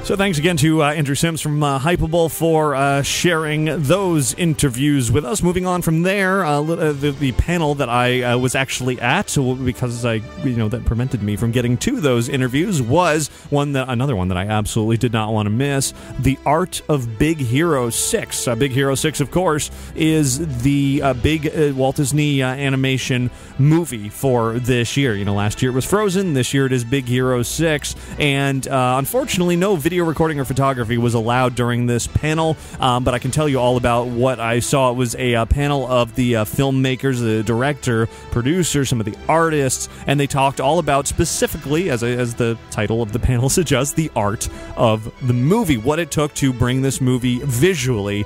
So thanks again to Andrew Sims from Hypable for sharing those interviews with us. Moving on from there, the panel that I was actually at, because that prevented me from getting to those interviews, was another one that I absolutely did not want to miss. The Art of Big Hero 6. Big Hero 6, of course, is the big Walt Disney animation movie for this year. Last year it was Frozen. This year it is Big Hero 6, and unfortunately, no video recording or photography was allowed during this panel, but I can tell you all about what I saw. It was a panel of the filmmakers, the director, producer, some of the artists, and they talked all about, specifically, as the title of the panel suggests, the art of the movie, what it took to bring this movie visually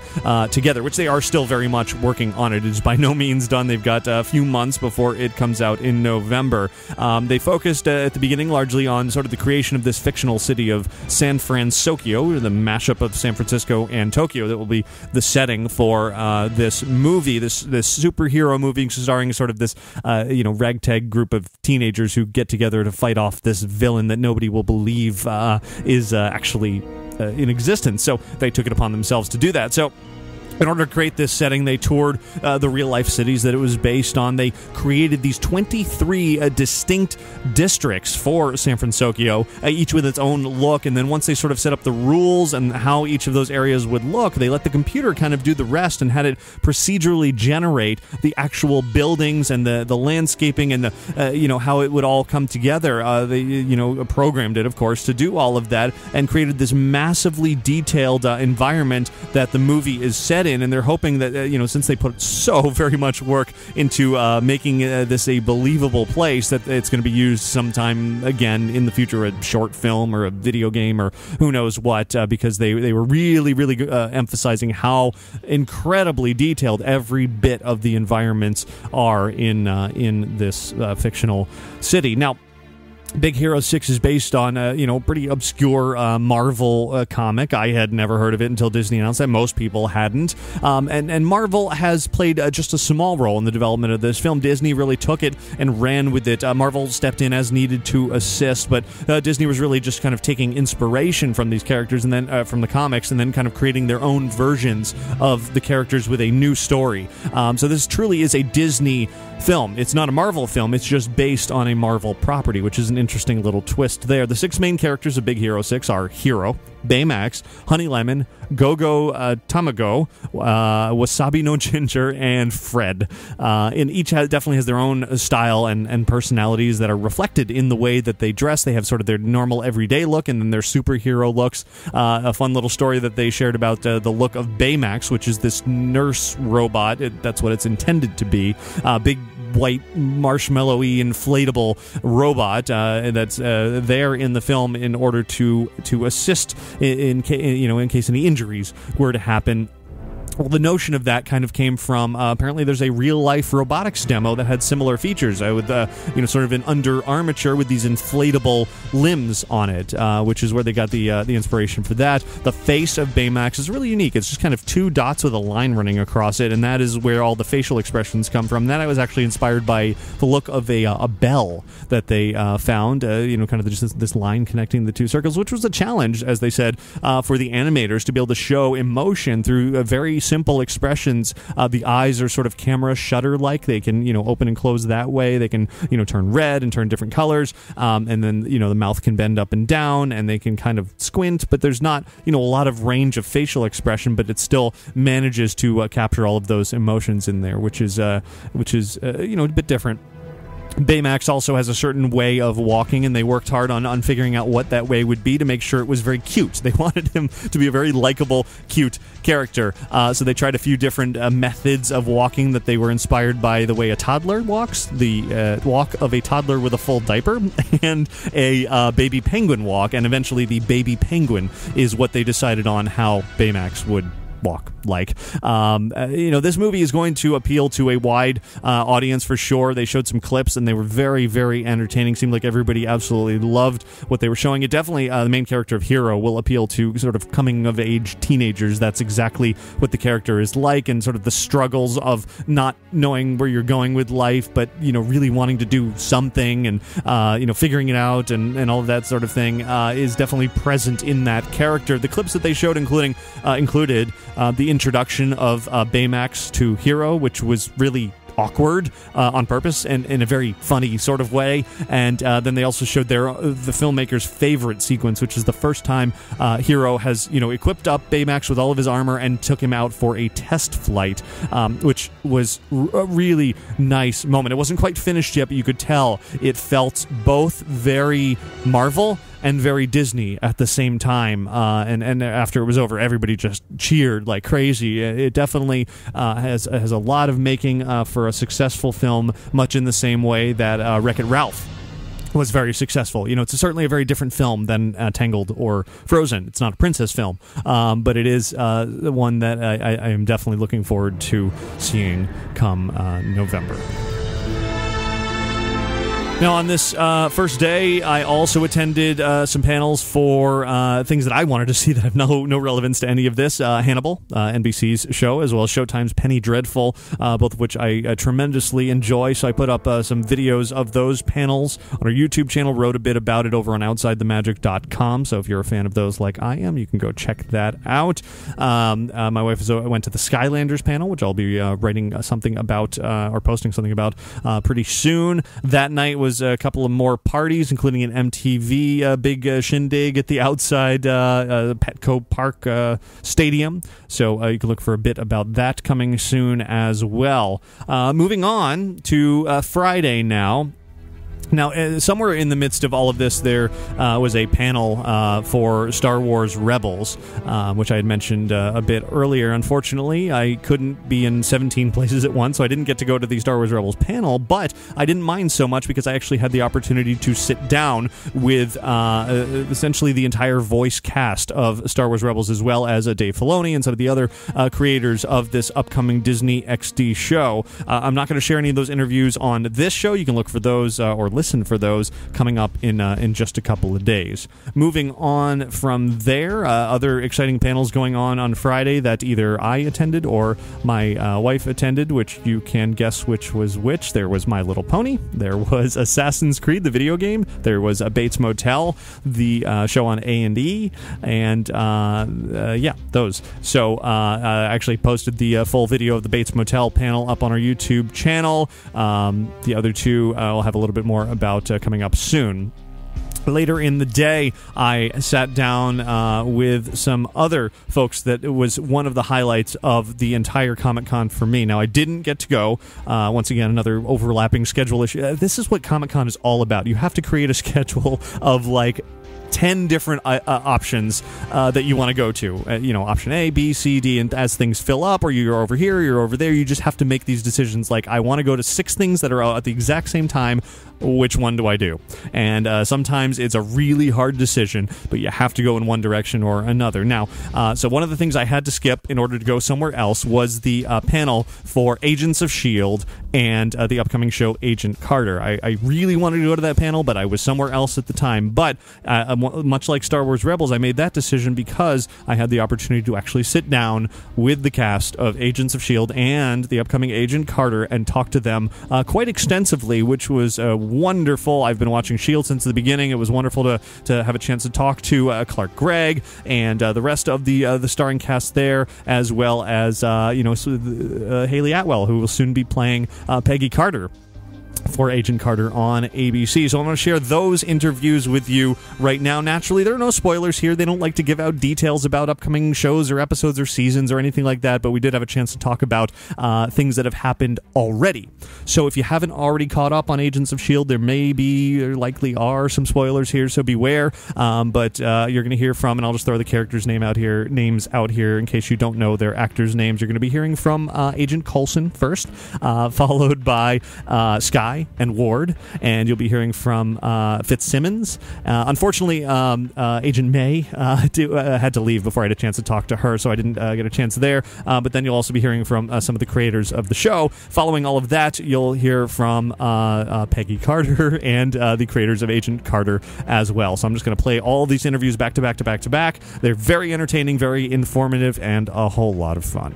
together, which they are still very much working on. It is by no means done. They've got a few months before it comes out in November. They focused at the beginning largely on sort of the creation of this fictional city of San Francisco, the mashup of San Francisco and Tokyo that will be the setting for this movie, this superhero movie starring sort of this ragtag group of teenagers who get together to fight off this villain that nobody will believe is actually in existence. So they took it upon themselves to do that. So in order to create this setting, they toured the real-life cities that it was based on. They created these 23 distinct districts for San Francisco, each with its own look, and then once they sort of set up the rules and how each of those areas would look, they let the computer kind of do the rest and had it procedurally generate the actual buildings and the landscaping and the how it would all come together. They programmed it, of course, to do all of that and created this massively detailed environment that the movie is set set in, and they're hoping that, since they put so very much work into making this a believable place, that it's going to be used sometime again in the future, a short film or a video game or who knows what, because they were really, really emphasizing how incredibly detailed every bit of the environments are in this fictional city. Now, Big Hero 6 is based on a pretty obscure Marvel comic. I had never heard of it until Disney announced that. Most people hadn't. And Marvel has played just a small role in the development of this film. Disney really took it and ran with it. Marvel stepped in as needed to assist, but Disney was really just kind of taking inspiration from these characters and then from the comics, and then kind of creating their own versions of the characters with a new story. So this truly is a Disney film. It's not a Marvel film. It's just based on a Marvel property, which is an interesting little twist there. The 6 main characters of Big Hero 6 are Hero, Baymax, Honey Lemon, Go-Go Tamago, Wasabi no Ginger, and Fred. And each definitely has their own style and personalities that are reflected in the way that they dress. They have sort of their normal everyday look and then their superhero looks. A fun little story that they shared about the look of Baymax, which is this nurse robot. That's what it's intended to be. Big white marshmallowy inflatable robot that's there in the film in order to assist in case any injuries were to happen. Well, the notion of that kind of came from apparently there's a real-life robotics demo that had similar features with sort of an under armature with these inflatable limbs on it, which is where they got the inspiration for that. The face of Baymax is really unique. It's just kind of 2 dots with a line running across it, and that is where all the facial expressions come from. That I was actually inspired by the look of a bell that they found, kind of just this line connecting the 2 circles, which was a challenge, as they said, for the animators to be able to show emotion through a very simple expressions. The eyes are sort of camera shutter-like. They can, open and close that way. They can, turn red and turn different colors. And then, the mouth can bend up and down, and they can kind of squint. But there's not, a lot of range of facial expression, but it still manages to capture all of those emotions in there, which is a bit different. Baymax also has a certain way of walking, and they worked hard on figuring out what that way would be to make sure it was very cute. They wanted him to be a very likable, cute character. So they tried a few different methods of walking that they were inspired by the way a toddler walks, the walk of a toddler with a full diaper, and a baby penguin walk, and eventually the baby penguin is what they decided on how Baymax would walk like. This movie is going to appeal to a wide audience for sure. They showed some clips and they were very, very entertaining. Seemed like everybody absolutely loved what they were showing. It definitely, the main character of Hero will appeal to sort of coming-of-age teenagers. That's exactly what the character is like, and sort of the struggles of not knowing where you're going with life, but, really wanting to do something and, figuring it out and all of that sort of thing is definitely present in that character. The clips that they showed included the introduction of Baymax to Hero, which was really awkward on purpose and in a very funny sort of way. And then they also showed the filmmaker's favorite sequence, which is the first time Hero has equipped up Baymax with all of his armor and took him out for a test flight, which was a really nice moment. It wasn't quite finished yet, but you could tell it felt both very Marvel and very Disney at the same time. And after it was over, everybody just cheered like crazy. It definitely has a lot of making for a successful film, much in the same way that Wreck-It Ralph was very successful. It's certainly a very different film than Tangled or Frozen. It's not a princess film, but it is one that I am definitely looking forward to seeing come November. Now, on this first day, I also attended some panels for things that I wanted to see that have no relevance to any of this. Hannibal, NBC's show, as well as Showtime's Penny Dreadful, both of which I tremendously enjoy. So I put up some videos of those panels on our YouTube channel, wrote a bit about it over on OutsideTheMagic.com. So if you're a fan of those like I am, you can go check that out. My wife went to the Skylanders panel, which I'll be writing something about or posting something about pretty soon. That night was a couple of more parties, including an MTV big shindig at the outside Petco Park Stadium. So you can look for a bit about that coming soon as well. Moving on to Friday now. Now, somewhere in the midst of all of this, there was a panel for Star Wars Rebels, which I had mentioned a bit earlier. Unfortunately, I couldn't be in 17 places at once, so I didn't get to go to the Star Wars Rebels panel, but I didn't mind so much because I actually had the opportunity to sit down with essentially the entire voice cast of Star Wars Rebels, as well as Dave Filoni and some of the other creators of this upcoming Disney XD show. I'm not going to share any of those interviews on this show. You can look for those or listen for those coming up in just a couple of days. Moving on from there, other exciting panels going on Friday that either I attended or my wife attended, which you can guess which was which. There was My Little Pony, there was Assassin's Creed, the video game, there was Bates Motel, the show on A&E, and yeah, those. So I actually posted the full video of the Bates Motel panel up on our YouTube channel. The other two I'll have a little bit more about coming up soon. Later in the day, I sat down with some other folks that it was one of the highlights of the entire Comic-Con for me. Now, I didn't get to go. Once again, another overlapping schedule issue. This is what Comic-Con is all about. You have to create a schedule of, like, 10 different options that you want to go to. Option A, B, C, D, and as things fill up, or you're over here, you're over there, you just have to make these decisions like, I want to go to 6 things that are out at the exact same time. Which one do I do? And sometimes it's a really hard decision, but you have to go in one direction or another. Now, so one of the things I had to skip in order to go somewhere else was the panel for Agents of S.H.I.E.L.D. and the upcoming show Agent Carter. I really wanted to go to that panel, but I was somewhere else at the time. But much like Star Wars Rebels, I made that decision because I had the opportunity to actually sit down with the cast of Agents of S.H.I.E.L.D. and the upcoming Agent Carter and talk to them quite extensively, which was wonderful. I've been watching S.H.I.E.L.D. since the beginning. It was wonderful to have a chance to talk to Clark Gregg and the rest of the starring cast there, as well as Haley Atwell, who will soon be playing Peggy Carter for Agent Carter on ABC. So I'm going to share those interviews with you right now. Naturally, there are no spoilers here. They don't like to give out details about upcoming shows or episodes or seasons or anything like that, but we did have a chance to talk about things that have happened already. So if you haven't already caught up on Agents of S.H.I.E.L.D., there may be, or likely are, some spoilers here, so beware. But you're going to hear from, and I'll just throw the characters' names out here in case you don't know their actors' names. You're going to be hearing from Agent Coulson first, followed by Skye and Ward, and you'll be hearing from Fitzsimmons. Unfortunately, Agent May had to leave before I had a chance to talk to her, so I didn't get a chance there. But then you'll also be hearing from some of the creators of the show. Following all of that, you'll hear from Peggy Carter and the creators of Agent Carter as well. So I'm just going to play all these interviews back to back to back to back. They're very entertaining, very informative, and a whole lot of fun.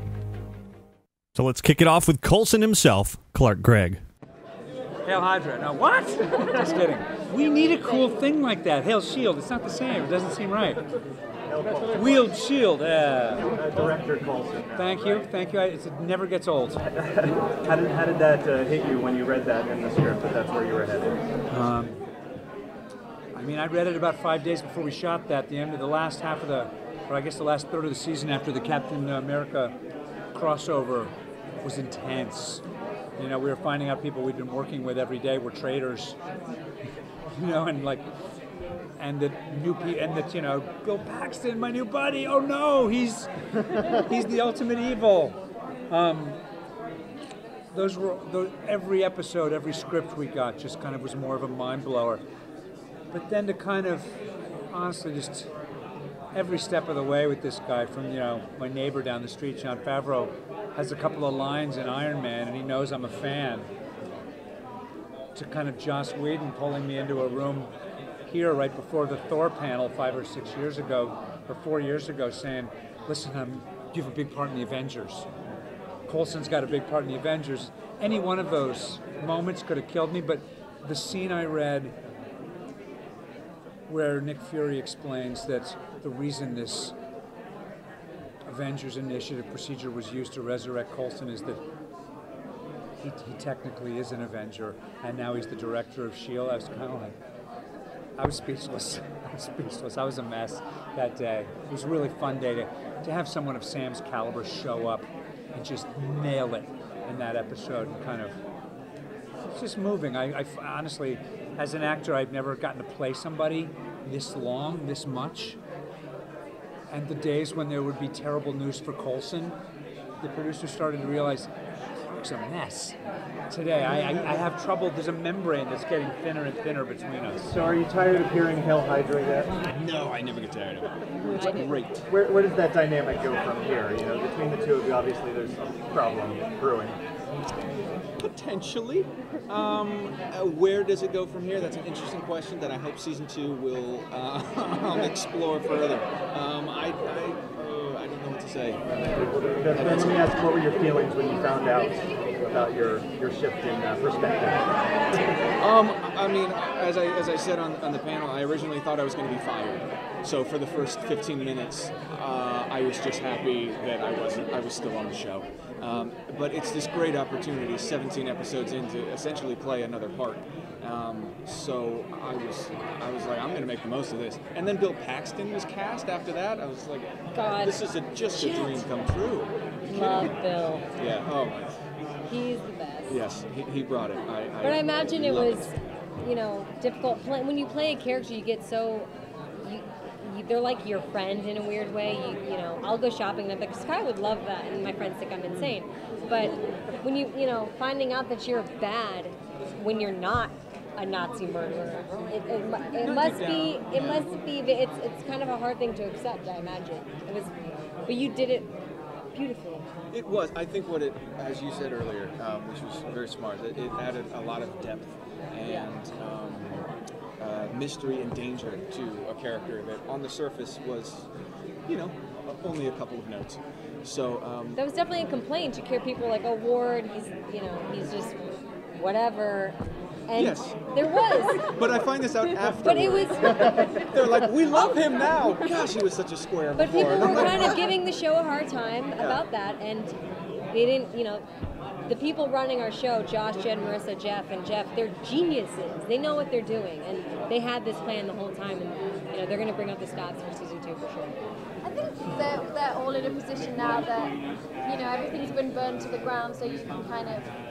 So let's kick it off with Coulson himself, Clark Gregg. Hail Hydra. No, what? Just kidding. We need a cool thing like that. Hail Shield. It's not the same. It doesn't seem right. Wield Shield. Director Coulson. Thank you. It never gets old. How did that hit you when you read that in the script, that that's where you were headed? I read it about 5 days before we shot that. The end of the last half of the last third of the season after the Captain America crossover was intense. We were finding out people we'd been working with every day were traitors, and Bill Paxton, my new buddy. Oh no, he's the ultimate evil. Every episode, every script we got just kind of was more of a mind blower. But then to kind of honestly just every step of the way with this guy, from my neighbor down the street, Jon Favreau, has a couple of lines in Iron Man, and he knows I'm a fan, to kind of Joss Whedon pulling me into a room here right before the Thor panel 5 or 6 years ago, or 4 years ago, saying, listen, you have a big part in the Avengers. Coulson's got a big part in the Avengers. Any one of those moments could have killed me, but the scene I read where Nick Fury explains that the reason this Avengers Initiative procedure was used to resurrect Coulson is that he technically is an Avenger, and now he's the director of S.H.I.E.L.D. I was kind of like, I was speechless. I was a mess that day. It was a really fun day to have someone of Sam's caliber show up and just nail it in that episode and kind of it's just moving. Honestly, as an actor, I've never gotten to play somebody this long, this much. And the days when there would be terrible news for Coulson, the producer started to realize it's a mess. Today, I have trouble. There's a membrane that's getting thinner and thinner between us. So are you tired of hearing Hail Hydra yet? No, I never get tired of it. It's great. Where does that dynamic go from here? You know, between the two of you, obviously there's a problem brewing. Potentially. Where does it go from here? That's an interesting question that I hope season 2 will explore further. I don't know what to say. Let me ask, what were your feelings when you found out about your shift in perspective? I mean, as I said on the panel, I originally thought I was going to be fired. So for the first 15 minutes, I was just happy that I was still on the show. But it's this great opportunity, 17 episodes in, to essentially play another part. So I was like, I'm going to make the most of this. And then Bill Paxton was cast after that. I was like, God, this is just a dream come true. Love Bill. Yeah. Oh. He's the best. Yes, he brought it. But I imagine it was, difficult. When you play a character, you get so. They're like your friend in a weird way. I'll go shopping and I'm like, Sky would love that, and my friends think I'm insane. But when finding out that you're bad when you're not a Nazi murderer, it must be. It's kind of a hard thing to accept. I imagine but you did it beautifully. It was. I think as you said earlier, which was very smart, it added a lot of depth and mystery and danger to a character that on the surface was, only a couple of notes. So that was definitely a complaint. You hear people like, "Oh, Ward, he's just whatever." And yes, there was. But I find this out afterwards. But it was. They're like, we love him now. Gosh, he was such a square. But before. people were kind of giving the show a hard time about that, and they didn't. The people running our show, Josh, Jen, Marissa, Jeff, and Jeff, they're geniuses. They know what they're doing, and they had this plan the whole time, and they're going to bring up the stops for season 2 for sure. I think they're all in a position now that, everything's been burned to the ground, so you can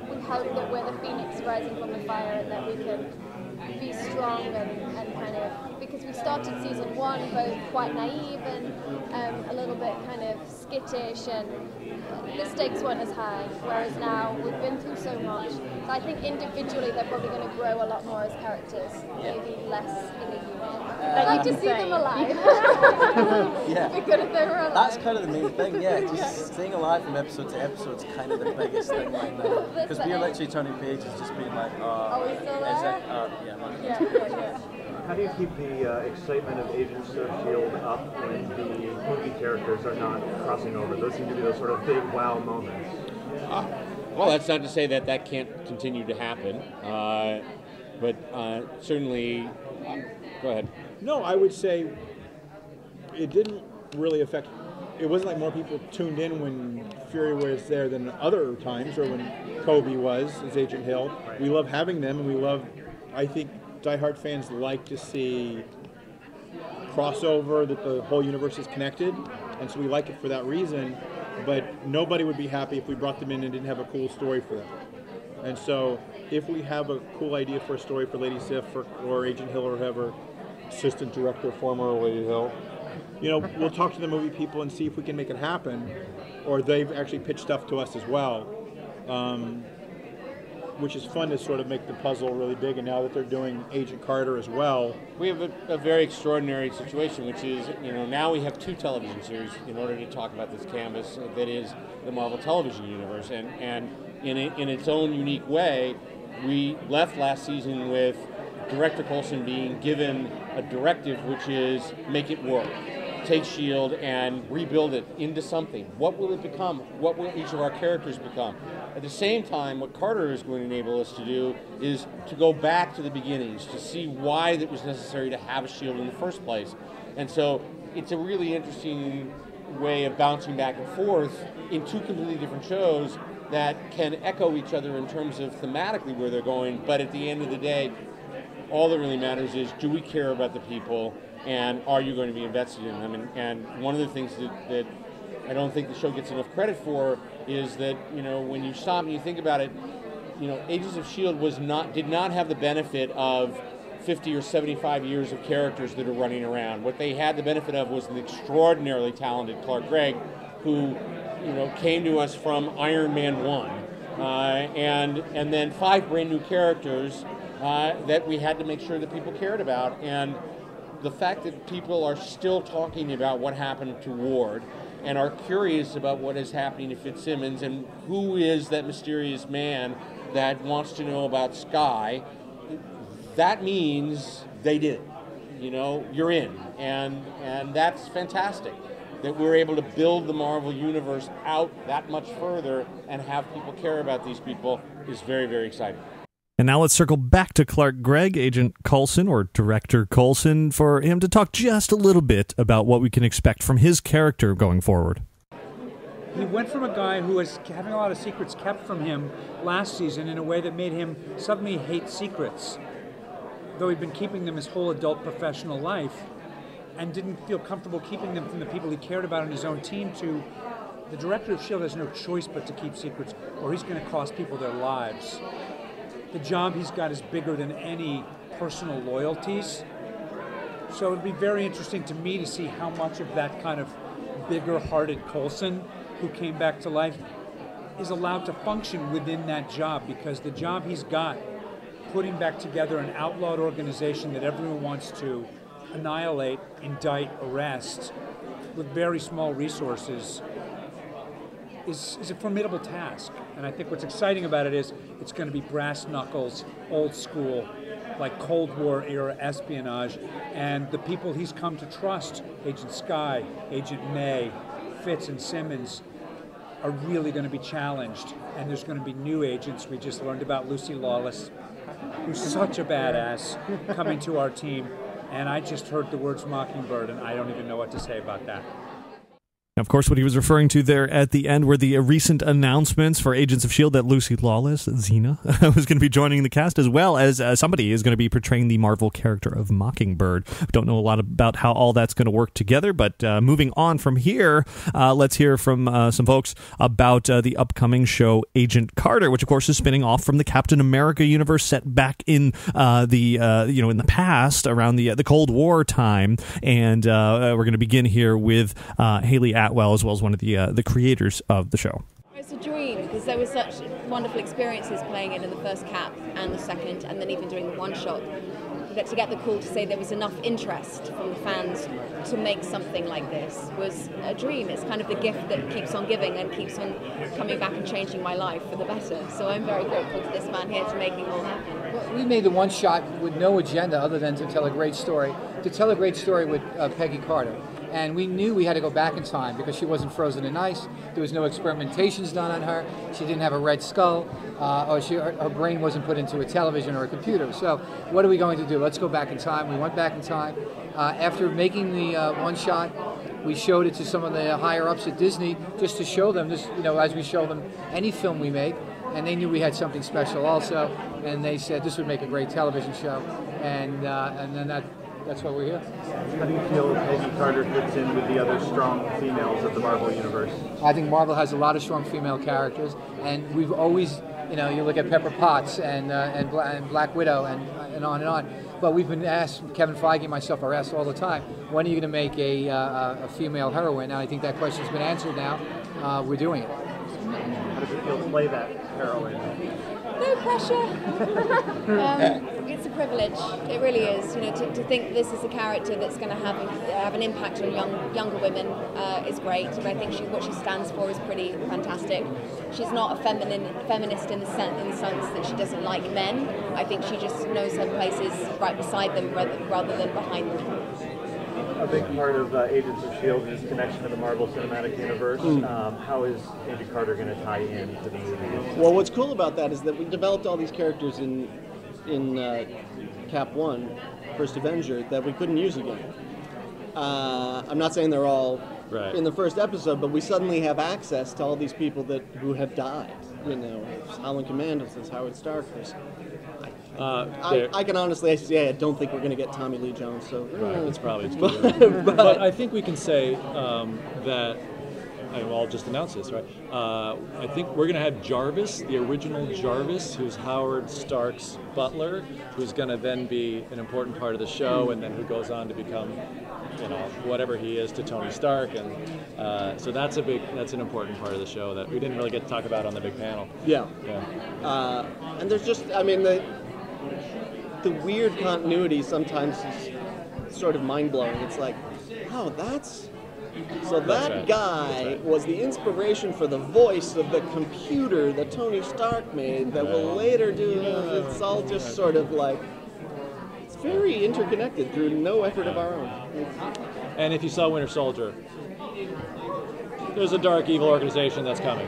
we hope that we're the phoenix rising from the fire and that we can be strong and kind of, because we started season 1 both quite naive and a little bit kind of skittish, and the stakes weren't as high, whereas now we've been through so much. So I think individually they're probably going to grow a lot more as characters, maybe less in a unit. I'd like to see them alive. Yeah. It'd be good if they were alive. That's kind of the main thing, yeah. Just staying alive from episode to episode is kind of the biggest thing right now. Because we're literally turning pages, just being like, are we still there? Yeah. How do you keep the excitement of Agents of S.H.I.E.L.D. up when the movie characters are not crossing over? Those seem to be those sort of big wow moments. Well, that's not to say that can't continue to happen, but certainly, go ahead. No, I would say it didn't really affect. It wasn't like more people tuned in when Fury was there than other times, or when Kobe was as Agent Hill. Right. We love having them, and I think diehard fans like to see crossover, that the whole universe is connected, and so we like it for that reason. But nobody would be happy if we brought them in and didn't have a cool story for them. And so if we have a cool idea for a story for Lady Sif or Agent Hill or whoever, assistant director, former Lady Hill, we'll talk to the movie people and see if we can make it happen, or they've actually pitched stuff to us as well, which is fun to sort of make the puzzle really big. And now that they're doing Agent Carter as well, we have a very extraordinary situation, which is, now we have 2 television series in order to talk about this canvas that is the Marvel television universe, and in its own unique way, we left last season with Director Coulson being given a directive, which is make it work. Take S.H.I.E.L.D. and rebuild it into something. What will it become? What will each of our characters become? At the same time, what Carter is going to enable us to do is to go back to the beginnings, to see why it was necessary to have a S.H.I.E.L.D. in the first place. And so it's a really interesting way of bouncing back and forth in 2 completely different shows that can echo each other in terms of thematically where they're going, but at the end of the day, all that really matters is, do we care about the people, and are you going to be invested in them? And one of the things that I don't think the show gets enough credit for is that, when you stop and you think about it, Agents of S.H.I.E.L.D. did not have the benefit of 50 or 75 years of characters that are running around. What they had the benefit of was an extraordinarily talented Clark Gregg, who came to us from Iron Man 1, and then 5 brand new characters that we had to make sure that people cared about. And the fact that people are still talking about what happened to Ward and are curious about what is happening to Fitzsimmons and who is that mysterious man that wants to know about Skye, that means they did it. You're in. And that's fantastic. That we're able to build the Marvel Universe out that much further and have people care about these people is very, very exciting. And now let's circle back to Clark Gregg, Agent Coulson, or Director Coulson, for him to talk just a little bit about what we can expect from his character going forward. He went from a guy who was having a lot of secrets kept from him last season in a way that made him suddenly hate secrets, though he'd been keeping them his whole adult professional life, and didn't feel comfortable keeping them from the people he cared about on his own team, to the director of S.H.I.E.L.D. has no choice but to keep secrets, or he's going to cost people their lives. The job he's got is bigger than any personal loyalties. So it'd be very interesting to me to see how much of that kind of bigger-hearted Coulson, who came back to life, is allowed to function within that job, because the job he's got, putting back together an outlawed organization that everyone wants to annihilate, indict, arrest, with very small resources, is a formidable task. And I think what's exciting about it is it's going to be brass knuckles, old school, like Cold War era espionage, and the people he's come to trust, Agent Skye, Agent May, Fitz and Simmons, are really going to be challenged. And there's going to be new agents. We just learned about Lucy Lawless, who's such a badass, coming to our team. And I just heard the words Mockingbird, and I don't even know what to say about that. Of course, what he was referring to there at the end were the recent announcements for Agents of S.H.I.E.L.D. that Lucy Lawless, Xena, was going to be joining the cast, as well as somebody is going to be portraying the Marvel character of Mockingbird. Don't know a lot about how all that's going to work together, but moving on from here, let's hear from some folks about the upcoming show Agent Carter, which of course is spinning off from the Captain America universe set back in in the past, around the Cold War time. And we're going to begin here with Haley Atwell, as well as one of the creators of the show. It's a dream, because there were such wonderful experiences playing it in the first Cap and the second, and then even doing the one-shot. To get the call to say there was enough interest from the fans to make something like this was a dream. It's kind of the gift that keeps on giving and keeps on coming back and changing my life for the better. So I'm very grateful to this man here to make it all happen. Well, we made the one shot with no agenda other than to tell a great story. To tell a great story with Peggy Carter. And we knew we had to go back in time because she wasn't frozen in ice. There was no experimentations done on her. She didn't have a red skull, or her brain wasn't put into a television or a computer. So what are we going to do? Let's go back in time. We went back in time. After making the one shot, we showed it to some of the higher ups at Disney just to show them this, as we show them any film we make. And they knew we had something special also. And they said this would make a great television show. And then that's why we're here. How do you feel Peggy Carter fits in with the other strong females of the Marvel Universe? I think Marvel has a lot of strong female characters, and we've always, you look at Pepper Potts and Black Widow and on and on. But we've been asked, Kevin Feige and myself are asked all the time, when are you going to make a female heroine? And I think that question's been answered now. We're doing it. How does it feel to play that heroine? No pressure. It's a privilege. It really is. To think this is a character that's going to have an impact on younger women is great. And I think what she stands for is pretty fantastic. She's not a feminist in the sense that she doesn't like men. I think she just knows her place is right beside them rather than behind them. A big part of Agents of S.H.I.E.L.D. is connection to the Marvel Cinematic Universe. How is Agent Carter going to tie in to the movie? Well, what's cool about that is that we developed all these characters in Cap 1, First Avenger, that we couldn't use again. I'm not saying they're all in the first episode, but we suddenly have access to all these people who have died. Howling Commandos, there's Howard Stark. I can honestly say I don't think we're going to get Tommy Lee Jones. So it's probably but I think we can say that I'll just announce this, right? I think we're going to have Jarvis, the original Jarvis, who's Howard Stark's butler, who's going to then be an important part of the show, and then who goes on to become, whatever he is to Tony Stark, and so that's an important part of the show that we didn't really get to talk about on the big panel. Yeah. And there's just, the weird continuity sometimes is sort of mind-blowing. It's like, oh, that right. guy was the inspiration for the voice of the computer that Tony Stark made that will later do, it's all just sort of like, it's very interconnected through no effort of our own. And if you saw Winter Soldier, there's a dark, evil organization that's coming,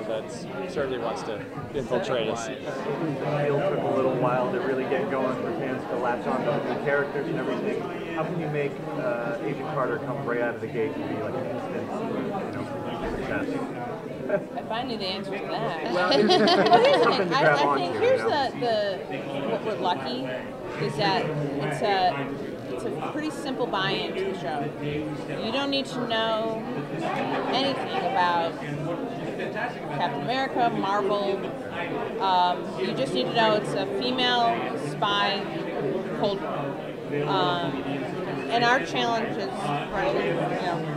that certainly wants to infiltrate us. It took a little while to really get going for fans to latch on to the characters and everything. How can you make Agent Carter come right out of the gate and be like an instant, success? If I knew the answer to that. Well, here's the something thing. to grab I onto, think here's what we're lucky is that it's a pretty simple buy-in to the show. You don't need to know anything about Captain America, Marvel. You just need to know it's a female spy cold war. And our challenge as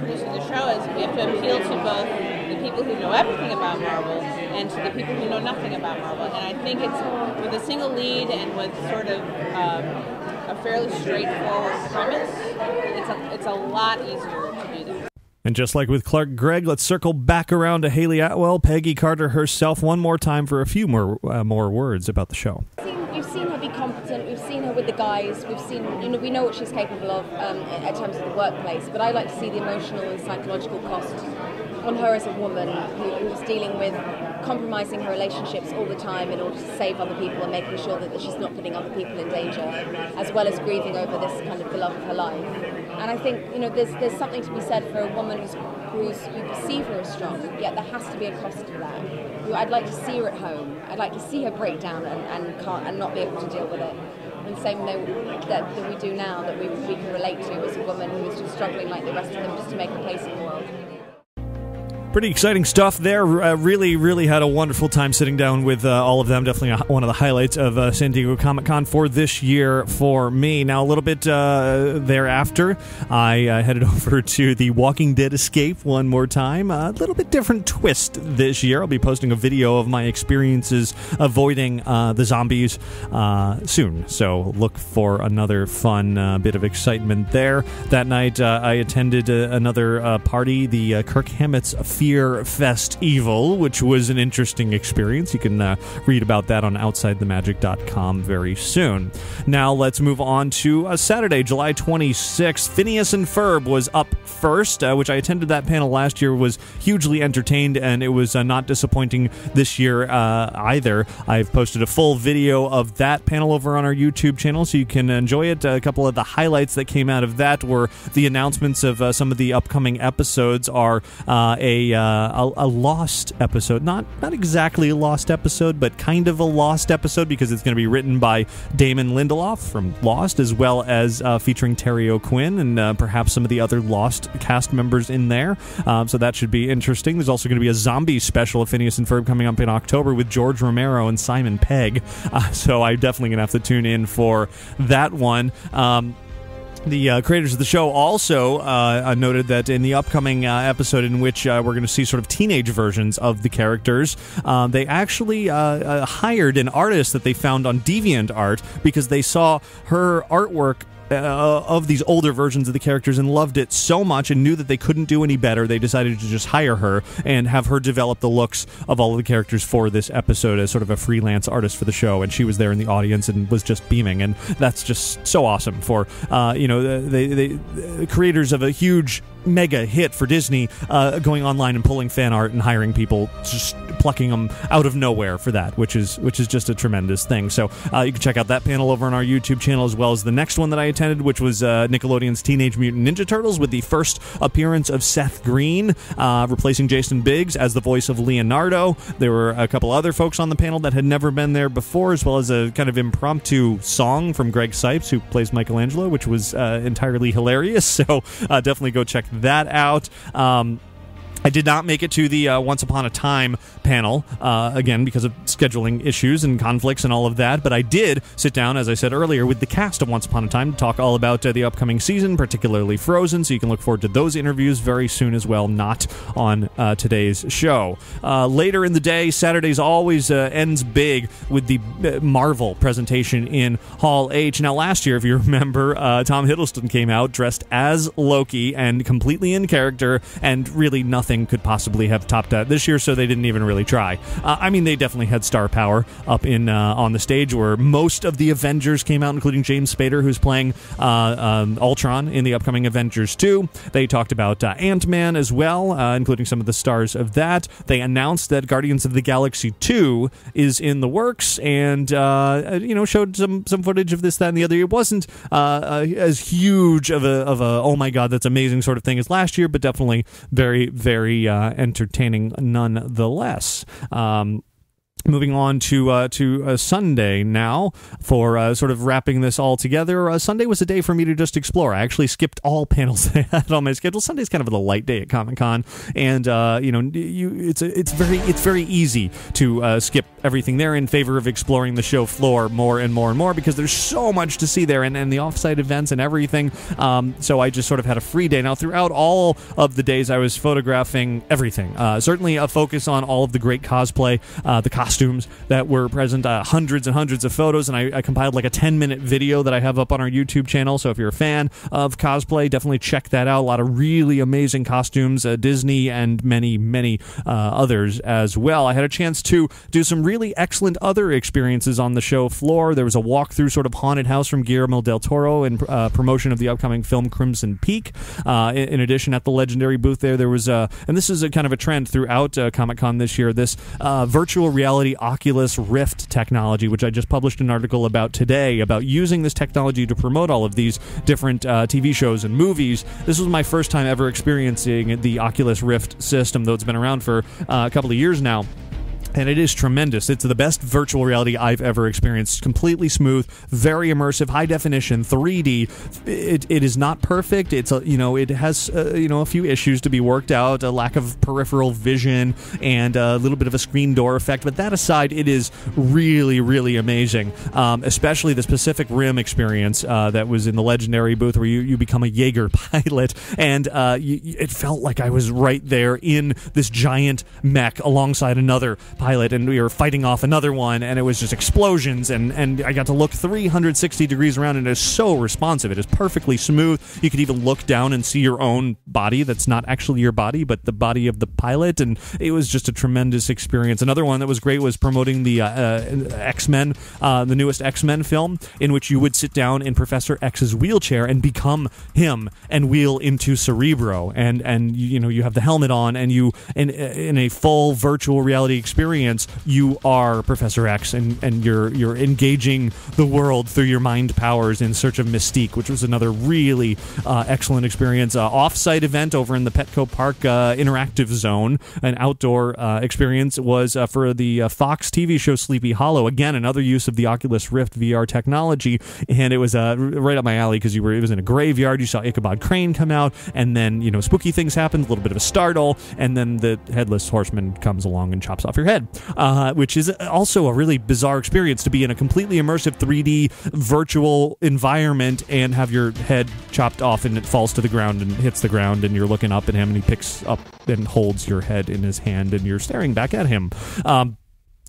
producing the show is we have to appeal to both the people who know everything about Marvel and to the people who know nothing about Marvel. And I think it's with a single lead and with sort of a fairly straightforward premise, it's a lot easier to do that. And just like with Clark Gregg, let's circle back around to Haley Atwell, Peggy Carter herself, one more time for a few more words about the show. We've seen her be competent. We've seen her with the guys. We've seen, we know what she's capable of in terms of the workplace. But I like to see the emotional and psychological cost on her as a woman who's dealing with compromising her relationships all the time in order to save other people and making sure that she's not putting other people in danger, as well as grieving over this kind of the love of her life. And I think there's something to be said for a woman who you perceive her as strong, yet there has to be a cost to that. I'd like to see her at home. I'd like to see her break down and not be able to deal with it. And the same way that we do now, that we can relate to as a woman who is just struggling like the rest of them just to make a place in the world. Pretty exciting stuff there. Really, really had a wonderful time sitting down with all of them. Definitely one of the highlights of San Diego Comic-Con for this year for me. Now, a little bit thereafter, I headed over to the Walking Dead Escape one more time. A little bit different twist this year. I'll be posting a video of my experiences avoiding the zombies soon. So look for another fun bit of excitement there. That night, I attended another party, the Kirk Hammett's Fear Fest Evil, which was an interesting experience. You can read about that on OutsideTheMagic.com very soon. Now let's move on to Saturday, July 26th. Phineas and Ferb was up first, which I attended that panel last year, was hugely entertained, and it was not disappointing this year either. I've posted a full video of that panel over on our YouTube channel, so you can enjoy it. A couple of the highlights that came out of that were the announcements of some of the upcoming episodes are a lost episode. Not exactly a lost episode, but kind of a lost episode, because it's going to be written by Damon Lindelof from Lost, as well as featuring Terry O'Quinn and perhaps some of the other Lost cast members in there. So that should be interesting. There's also going to be a zombie special of Phineas and Ferb coming up in October with George Romero and Simon Pegg. So I'm definitely going to have to tune in for that one. The creators of the show also noted that in the upcoming episode in which we're going to see sort of teenage versions of the characters, they actually hired an artist that they found on DeviantArt because they saw her artwork of these older versions of the characters and loved it so much and knew that they couldn't do any better. They decided to just hire her and have her develop the looks of all of the characters for this episode as sort of a freelance artist for the show, and she was there in the audience and was just beaming, and that's just so awesome for the creators of a huge mega hit for Disney going online and pulling fan art and hiring people, just plucking them out of nowhere for that, which is just a tremendous thing. So you can check out that panel over on our YouTube channel, as well as the next one that I attended, which was Nickelodeon's Teenage Mutant Ninja Turtles, with the first appearance of Seth Green replacing Jason Biggs as the voice of Leonardo. There were a couple other folks on the panel that had never been there before, as well as a kind of impromptu song from Greg Sipes, who plays Michelangelo, which was entirely hilarious. So definitely go check that out. I did not make it to the Once Upon a Time panel, again, because of scheduling issues and conflicts and all of that, but I did sit down, as I said earlier, with the cast of Once Upon a Time to talk all about the upcoming season, particularly Frozen, so you can look forward to those interviews very soon as well, not on today's show. Later in the day, Saturdays always ends big with the Marvel presentation in Hall H. Now, last year, if you remember, Tom Hiddleston came out dressed as Loki and completely in character, and really nothing could possibly have topped that this year, so they didn't even really try. I mean, they definitely had star power up in on the stage, where most of the Avengers came out, including James Spader, who's playing Ultron in the upcoming Avengers 2. They talked about Ant-Man as well, including some of the stars of that. They announced that Guardians of the Galaxy 2 is in the works, and showed some footage of this, that, and the other. It wasn't as huge of a oh my god, that's amazing sort of thing as last year, but definitely very, very entertaining nonetheless. Moving on to Sunday now for sort of wrapping this all together. Sunday was a day for me to just explore. I actually skipped all panels I had on my schedule. Sunday's kind of a light day at Comic-Con, and it's very easy to skip everything there in favor of exploring the show floor more and more and more, because there's so much to see there, and the offsite events and everything. So I just sort of had a free day. Now, throughout all of the days, I was photographing everything. Certainly a focus on all of the great cosplay, the costumes that were present, hundreds and hundreds of photos, and I compiled like a 10-minute video that I have up on our YouTube channel, so if you're a fan of cosplay, definitely check that out. A lot of really amazing costumes, Disney and many others as well. I had a chance to do some really excellent other experiences on the show floor. There was a walkthrough sort of haunted house from Guillermo del Toro in promotion of the upcoming film Crimson Peak. In addition, at the Legendary booth there was, and this is a kind of a trend throughout Comic-Con this year, this virtual reality Oculus Rift technology, which I just published an article about today, about using this technology to promote all of these different TV shows and movies. This was my first time ever experiencing the Oculus Rift system, though it's been around for a couple of years now. And it is tremendous. It's the best virtual reality I've ever experienced. Completely smooth, very immersive, high definition, 3D. It is not perfect. It's it has a few issues to be worked out, a lack of peripheral vision, and a little bit of a screen door effect. But that aside, it is really, really amazing. Especially this Pacific Rim experience that was in the Legendary booth, where you become a Jaeger pilot, and it felt like I was right there in this giant mech alongside another pilot, and we were fighting off another one, and it was just explosions, and I got to look 360 degrees around, and it is so responsive. It is perfectly smooth. You could even look down and see your own body that's not actually your body, but the body of the pilot, and it was just a tremendous experience. Another one that was great was promoting the X-Men, the newest X-Men film, in which you would sit down in Professor X's wheelchair and become him and wheel into Cerebro, and you have the helmet on, and you in a full virtual reality experience, you are Professor X, and you're engaging the world through your mind powers in search of Mystique, which was another really excellent experience. Off-site event over in the Petco Park Interactive Zone, an outdoor experience, was for the Fox TV show Sleepy Hollow. Again, another use of the Oculus Rift VR technology, and it was right up my alley, because it was in a graveyard. You saw Ichabod Crane come out, and then spooky things happened, a little bit of a startle, and then the Headless Horseman comes along and chops off your head. Which is also a really bizarre experience, to be in a completely immersive 3D virtual environment and have your head chopped off, and it falls to the ground and hits the ground, and you're looking up at him, and he picks up and holds your head in his hand, and you're staring back at him.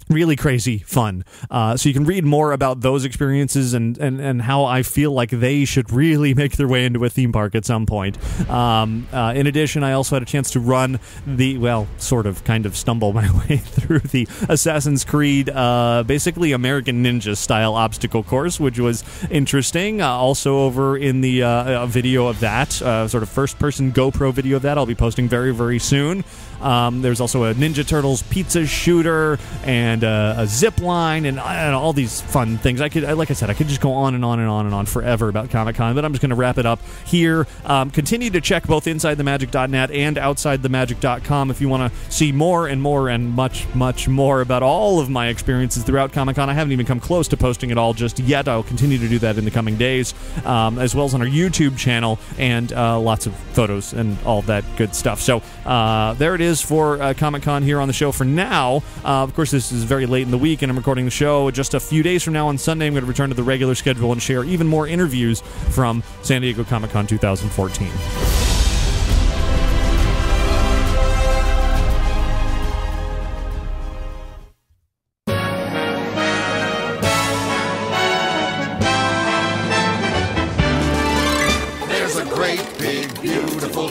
Really crazy fun. So you can read more about those experiences and how I feel like they should really make their way into a theme park at some point. In addition, I also had a chance to run kind of stumble my way through the Assassin's Creed, basically American Ninja style obstacle course, which was interesting. Also over in the video of that, sort of first-person GoPro video of that, I'll be posting very, very soon. There's also a Ninja Turtles pizza shooter, and and a zip line and all these fun things. Like I said, I could just go on and on and on and on forever about Comic-Con, but I'm just going to wrap it up here. Continue to check both InsideTheMagic.net and OutsideTheMagic.com if you want to see more and more and much, much more about all of my experiences throughout Comic-Con. I haven't even come close to posting it all just yet. I'll continue to do that in the coming days, as well as on our YouTube channel, and lots of photos and all that good stuff. So there it is for Comic-Con here on the show for now. Of course, this is very late in the week, and I'm recording the show just a few days from now on Sunday. I'm going to return to the regular schedule and share even more interviews from San Diego Comic-Con 2014.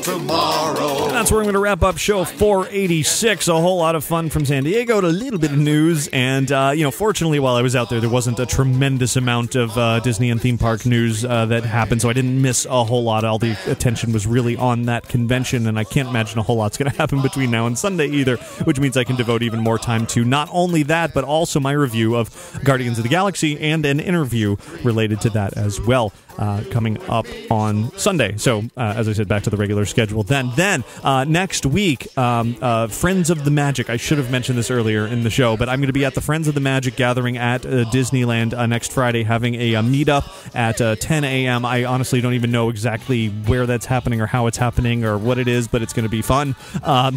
Tomorrow. That's where I'm going to wrap up show 486. A whole lot of fun from San Diego, to a little bit of news, and fortunately, while I was out there wasn't a tremendous amount of Disney and theme park news that happened, so I didn't miss a whole lot. All the attention was really on that convention, and I can't imagine a whole lot's going to happen between now and Sunday either, which means I can devote even more time to not only that, but also my review of Guardians of the Galaxy and an interview related to that as well. Coming up on Sunday. So, as I said, back to the regular schedule. Then next week, Friends of the Magic. I should have mentioned this earlier in the show, but I'm going to be at the Friends of the Magic gathering at Disneyland next Friday, having a meetup at 10 a.m. I honestly don't even know exactly where that's happening or how it's happening or what it is, but it's going to be fun.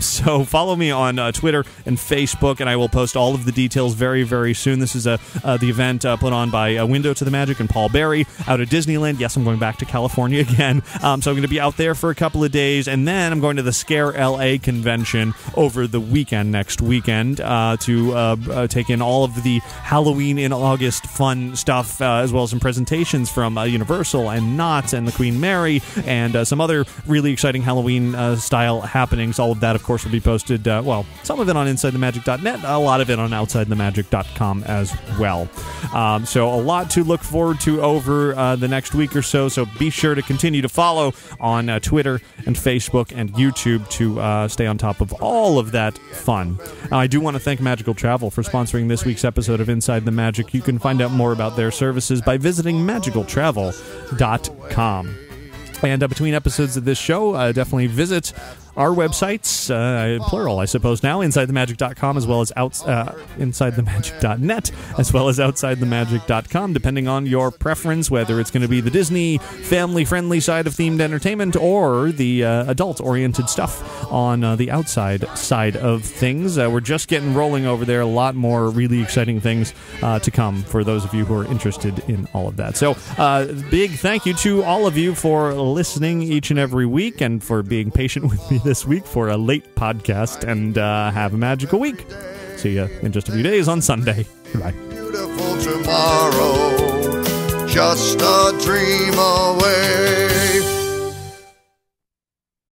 So follow me on Twitter and Facebook, and I will post all of the details very, very soon. This is the event put on by Window to the Magic and Paul Berry out at Disneyland. Yes, I'm going back to California again. So I'm going to be out there for a couple of days, and then I'm going to the Scare LA convention over the weekend, next weekend, to take in all of the Halloween in August fun stuff, as well as some presentations from Universal and Knott's and the Queen Mary, and some other really exciting Halloween style happenings. All of that, of course, will be posted, some of it on InsideTheMagic.net, a lot of it on OutsideTheMagic.com as well. So a lot to look forward to over the next week or so be sure to continue to follow on Twitter and Facebook and YouTube to stay on top of all of that fun. I do want to thank Magical Travel for sponsoring this week's episode of Inside the Magic. You can find out more about their services by visiting magicaltravel.com. And between episodes of this show, definitely visit our websites, plural, I suppose now, InsideTheMagic.com, as well as InsideTheMagic.net, as well as OutsideTheMagic.com, depending on your preference, whether it's going to be the Disney family-friendly side of themed entertainment or the adult-oriented stuff on the outside side of things. We're just getting rolling over there. A lot more really exciting things to come for those of you who are interested in all of that. So, big thank you to all of you for listening each and every week and for being patient with me this week for a late podcast, and have a magical week. See you in just a few days on Sunday. Goodbye. Beautiful tomorrow, just a dream away.